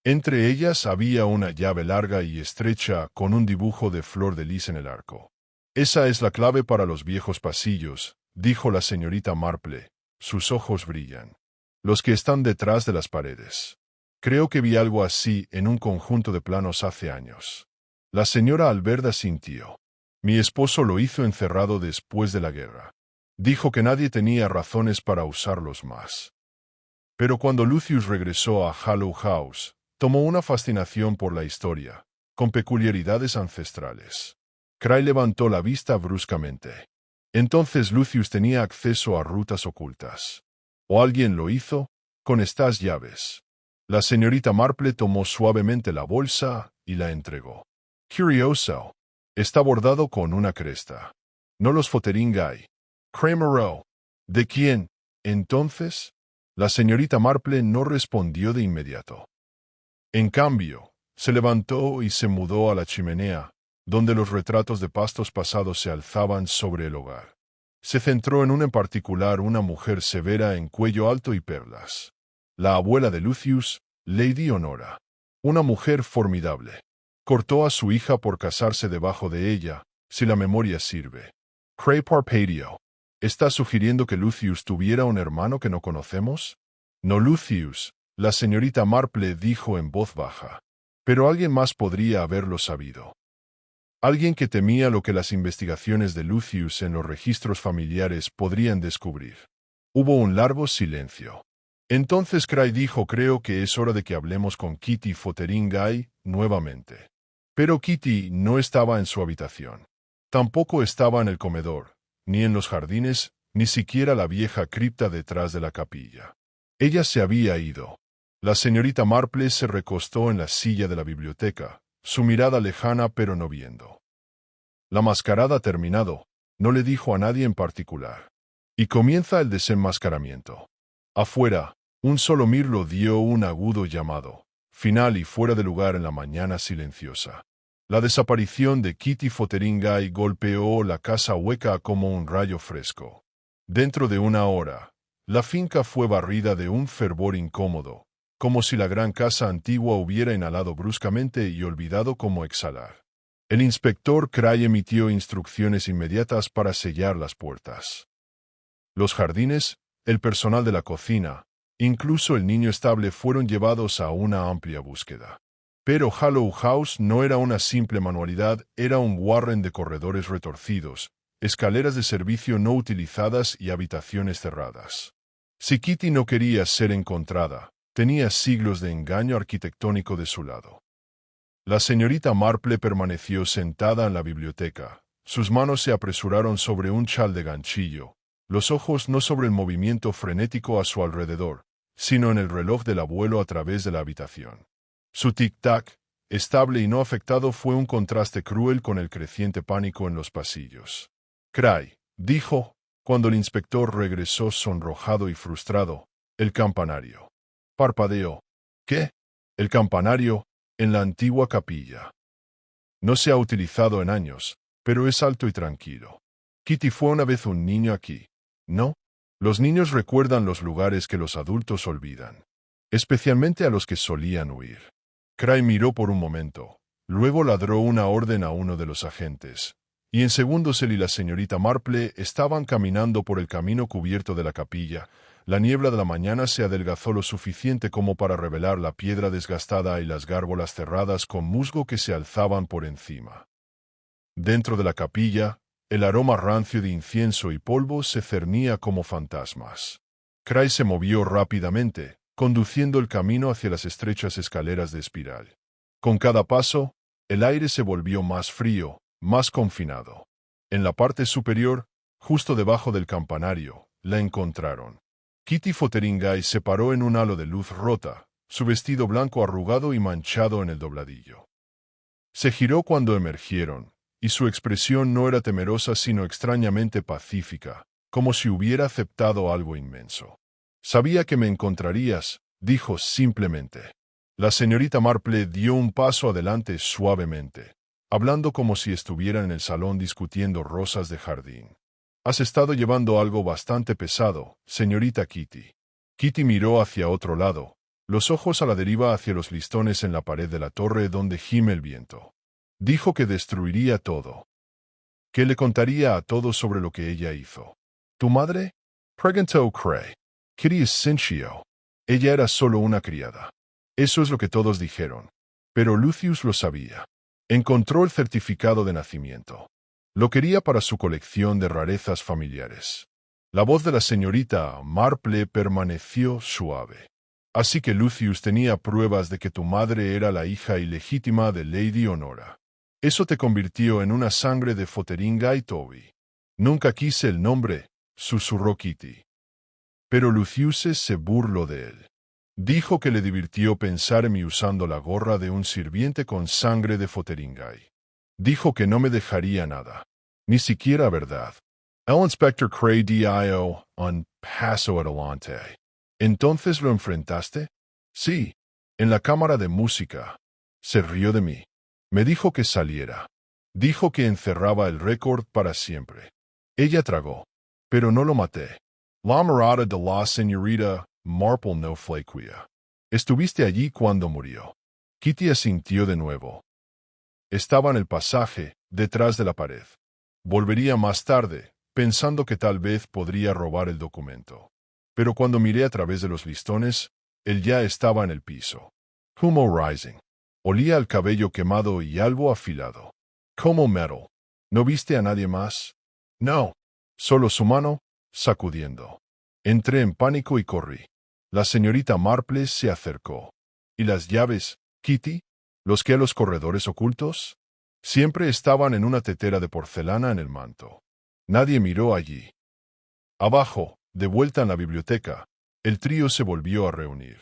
Entre ellas había una llave larga y estrecha con un dibujo de flor de lis en el arco. Esa es la clave para los viejos pasillos, dijo la señorita Marple. Sus ojos brillan. Los que están detrás de las paredes. Creo que vi algo así en un conjunto de planos hace años. La señora Alberda sintió. Mi esposo lo hizo encerrado después de la guerra. Dijo que nadie tenía razones para usarlos más. Pero cuando Lucius regresó a Hollow House, tomó una fascinación por la historia, con peculiaridades ancestrales. Cray levantó la vista bruscamente. Entonces Lucius tenía acceso a rutas ocultas. ¿O alguien lo hizo? Con estas llaves. La señorita Marple tomó suavemente la bolsa y la entregó. Curioso. Está bordado con una cresta. No los Fotheringay. Kramer. ¿De quién? Entonces, la señorita Marple no respondió de inmediato. En cambio, se levantó y se mudó a la chimenea, donde los retratos de pastos pasados se alzaban sobre el hogar. Se centró en una en particular, una mujer severa en cuello alto y perlas. La abuela de Lucius, Lady Honora. Una mujer formidable. Cortó a su hija por casarse debajo de ella, si la memoria sirve. Cray parpadeó. ¿Está sugiriendo que Lucius tuviera un hermano que no conocemos? No, Lucius, la señorita Marple dijo en voz baja. Pero alguien más podría haberlo sabido. Alguien que temía lo que las investigaciones de Lucius en los registros familiares podrían descubrir. Hubo un largo silencio. Entonces Cray dijo: creo que es hora de que hablemos con Kitty Fotheringay nuevamente. Pero Kitty no estaba en su habitación. Tampoco estaba en el comedor, ni en los jardines, ni siquiera la vieja cripta detrás de la capilla. Ella se había ido. La señorita Marple se recostó en la silla de la biblioteca, su mirada lejana pero no viendo. La mascarada ha terminado, no le dijo a nadie en particular. Y comienza el desenmascaramiento. Afuera, un solo mirlo dio un agudo llamado, final y fuera de lugar en la mañana silenciosa. La desaparición de Kitty Fotheringay golpeó la casa hueca como un rayo fresco. Dentro de una hora, la finca fue barrida de un fervor incómodo, como si la gran casa antigua hubiera inhalado bruscamente y olvidado cómo exhalar. El inspector Cray emitió instrucciones inmediatas para sellar las puertas. Los jardines, el personal de la cocina, incluso el niño estable fueron llevados a una amplia búsqueda. Pero Hollow House no era una simple manualidad, era un warren de corredores retorcidos, escaleras de servicio no utilizadas y habitaciones cerradas. Si Kitty no quería ser encontrada, tenía siglos de engaño arquitectónico de su lado. La señorita Marple permaneció sentada en la biblioteca, Sus manos se apresuraron sobre un chal de ganchillo, los ojos no sobre el movimiento frenético a su alrededor, sino en el reloj del abuelo a través de la habitación. Su tic-tac, estable y no afectado, fue un contraste cruel con el creciente pánico en los pasillos. «Cray», dijo, cuando el inspector regresó sonrojado y frustrado, «el campanario». Parpadeó. «¿Qué?» «El campanario, en la antigua capilla. No se ha utilizado en años, pero es alto y tranquilo. Kitty fue una vez un niño aquí, ¿no? Los niños recuerdan los lugares que los adultos olvidan, especialmente a los que solían huir». Cray miró por un momento, luego ladró una orden a uno de los agentes, y en segundos él y la señorita Marple estaban caminando por el camino cubierto de la capilla. La niebla de la mañana se adelgazó lo suficiente como para revelar la piedra desgastada y las gárgolas cerradas con musgo que se alzaban por encima. Dentro de la capilla, el aroma rancio de incienso y polvo se cernía como fantasmas. Cray se movió rápidamente, conduciendo el camino hacia las estrechas escaleras de espiral. Con cada paso, el aire se volvió más frío, más confinado. En la parte superior, justo debajo del campanario, la encontraron. Kitty Fotheringay se paró en un halo de luz rota, su vestido blanco arrugado y manchado en el dobladillo. Se giró cuando emergieron, y su expresión no era temerosa sino extrañamente pacífica, como si hubiera aceptado algo inmenso. «Sabía que me encontrarías», dijo simplemente. La señorita Marple dio un paso adelante suavemente, hablando como si estuvieran en el salón discutiendo rosas de jardín. «Has estado llevando algo bastante pesado, señorita Kitty». Kitty miró hacia otro lado, los ojos a la deriva hacia los listones en la pared de la torre donde gime el viento. Dijo que destruiría todo. Que le contaría a todos sobre lo que ella hizo. «¿Tu madre?», preguntó Cray. «Kitty es Cinchio. Ella era solo una criada». Eso es lo que todos dijeron. Pero Lucius lo sabía. Encontró el certificado de nacimiento. Lo quería para su colección de rarezas familiares. La voz de la señorita Marple permaneció suave. «Así que Lucius tenía pruebas de que tu madre era la hija ilegítima de Lady Honora. Eso te convirtió en una sangre de Fotheringay Toby». «Nunca quise el nombre», susurró Kitty. Pero Lucius se burló de él. Dijo que le divirtió pensar en mí usando la gorra de un sirviente con sangre de Fotheringay. Dijo que no me dejaría nada. Ni siquiera verdad. El inspector Cray dio un paso adelante. «¿Entonces lo enfrentaste?» «Sí, en la cámara de música». Se rió de mí. Me dijo que saliera. Dijo que encerraba el récord para siempre. Ella tragó. Pero no lo maté. La morada de la señorita Marple no fue quia. «¿Estuviste allí cuando murió?» Kitty asintió de nuevo. Estaba en el pasaje, detrás de la pared. Volvería más tarde, pensando que tal vez podría robar el documento. Pero cuando miré a través de los listones, él ya estaba en el piso. Humo rising. Olía al cabello quemado y algo afilado. Como metal. ¿No viste a nadie más?» «No. Solo su mano, sacudiendo». Entré en pánico y corrí. La señorita Marple se acercó. «¿Y las llaves, Kitty? ¿Los que a los corredores ocultos?» Siempre estaban en una tetera de porcelana en el manto. Nadie miró allí. Abajo, de vuelta en la biblioteca, el trío se volvió a reunir.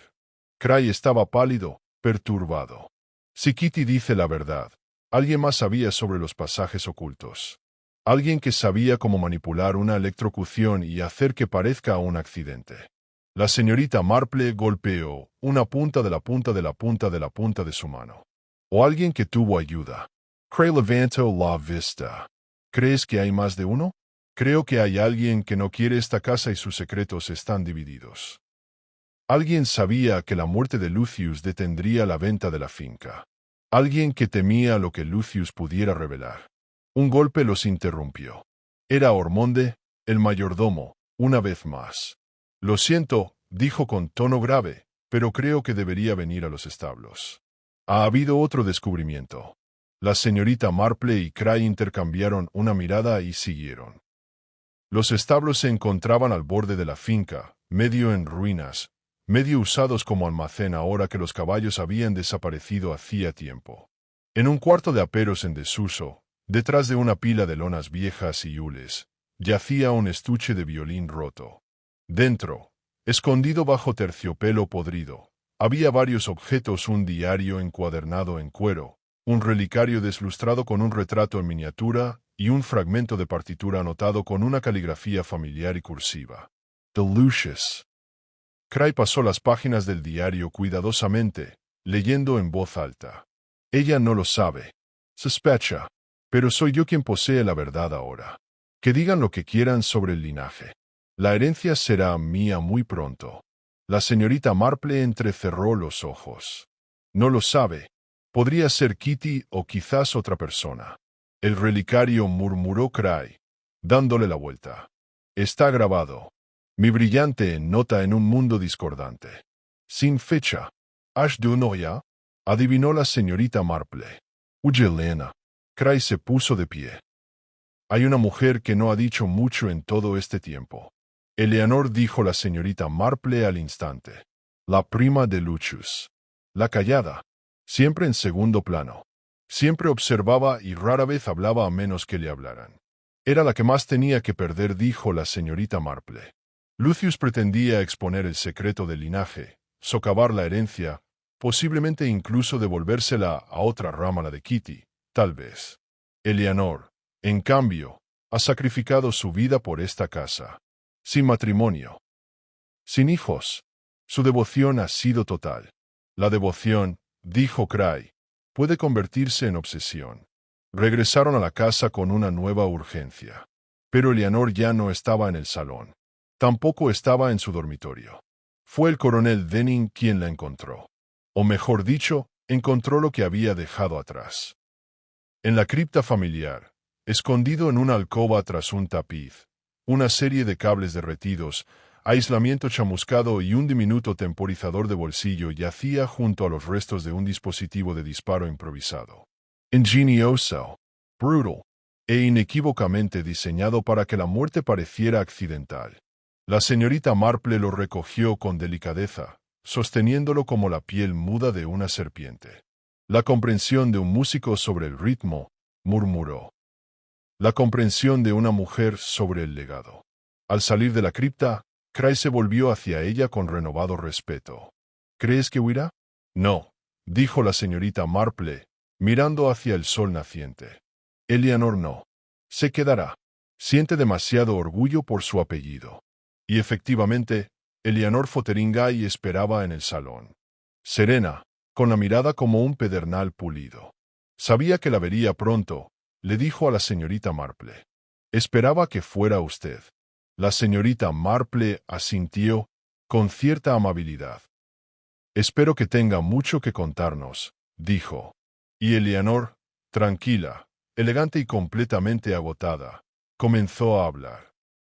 Cray estaba pálido, perturbado. Si Kitty dice la verdad, alguien más sabía sobre los pasajes ocultos. Alguien que sabía cómo manipular una electrocución y hacer que parezca un accidente. La señorita Marple golpeó una punta de la punta de la punta de la punta de su mano. O alguien que tuvo ayuda. Cray levantó la vista. ¿Crees que hay más de uno? Creo que hay alguien que no quiere esta casa y sus secretos están divididos. Alguien sabía que la muerte de Lucius detendría la venta de la finca. Alguien que temía lo que Lucius pudiera revelar. Un golpe los interrumpió. Era Ormonde, el mayordomo, una vez más. «Lo siento», dijo con tono grave, «pero creo que debería venir a los establos. Ha habido otro descubrimiento». La señorita Marple y Cray intercambiaron una mirada y siguieron. Los establos se encontraban al borde de la finca, medio en ruinas, medio usados como almacén ahora que los caballos habían desaparecido hacía tiempo. En un cuarto de aperos en desuso, Detrás de una pila de lonas viejas y hules, yacía un estuche de violín roto. Dentro, escondido bajo terciopelo podrido, había varios objetos: un diario encuadernado en cuero, un relicario deslustrado con un retrato en miniatura y un fragmento de partitura anotado con una caligrafía familiar y cursiva. The Lucius. Cray pasó las páginas del diario cuidadosamente, leyendo en voz alta. Ella no lo sabe. Sospecha. Pero soy yo quien posee la verdad ahora. Que digan lo que quieran sobre el linaje. La herencia será mía muy pronto. La señorita Marple entrecerró los ojos. No lo sabe. Podría ser Kitty o quizás otra persona. El relicario, murmuró Cray, dándole la vuelta. Está grabado. Mi brillante nota en un mundo discordante. Sin fecha. ¿Ash de Unoya? Adivinó la señorita Marple. Huye, Elena. Cray se puso de pie. Hay una mujer que no ha dicho mucho en todo este tiempo. Eleanor, dijo la señorita Marple al instante. La prima de Lucius. La callada. Siempre en segundo plano. Siempre observaba y rara vez hablaba a menos que le hablaran. Era la que más tenía que perder, dijo la señorita Marple. Lucius pretendía exponer el secreto del linaje, socavar la herencia, posiblemente incluso devolvérsela a otra rama, la de Kitty, tal vez. Eleanor, en cambio, ha sacrificado su vida por esta casa. Sin matrimonio. Sin hijos. Su devoción ha sido total. La devoción, dijo Cray, puede convertirse en obsesión. Regresaron a la casa con una nueva urgencia. Pero Eleanor ya no estaba en el salón. Tampoco estaba en su dormitorio. Fue el coronel Denning quien la encontró. O mejor dicho, encontró lo que había dejado atrás. En la cripta familiar, escondido en una alcoba tras un tapiz, una serie de cables derretidos, aislamiento chamuscado y un diminuto temporizador de bolsillo yacía junto a los restos de un dispositivo de disparo improvisado. Ingenioso, brutal, e inequívocamente diseñado para que la muerte pareciera accidental. La señorita Marple lo recogió con delicadeza, sosteniéndolo como la piel muda de una serpiente. La comprensión de un músico sobre el ritmo, murmuró. La comprensión de una mujer sobre el legado. Al salir de la cripta, Cray se volvió hacia ella con renovado respeto. ¿Crees que huirá? No, dijo la señorita Marple, mirando hacia el sol naciente. Eleanor no. Se quedará. Siente demasiado orgullo por su apellido. Y efectivamente, Eleanor Fotheringay esperaba en el salón. Serena, con la mirada como un pedernal pulido. Sabía que la vería pronto, le dijo a la señorita Marple. Esperaba que fuera usted. La señorita Marple asintió, con cierta amabilidad. Espero que tenga mucho que contarnos, dijo. Y Eleanor, tranquila, elegante y completamente agotada, comenzó a hablar.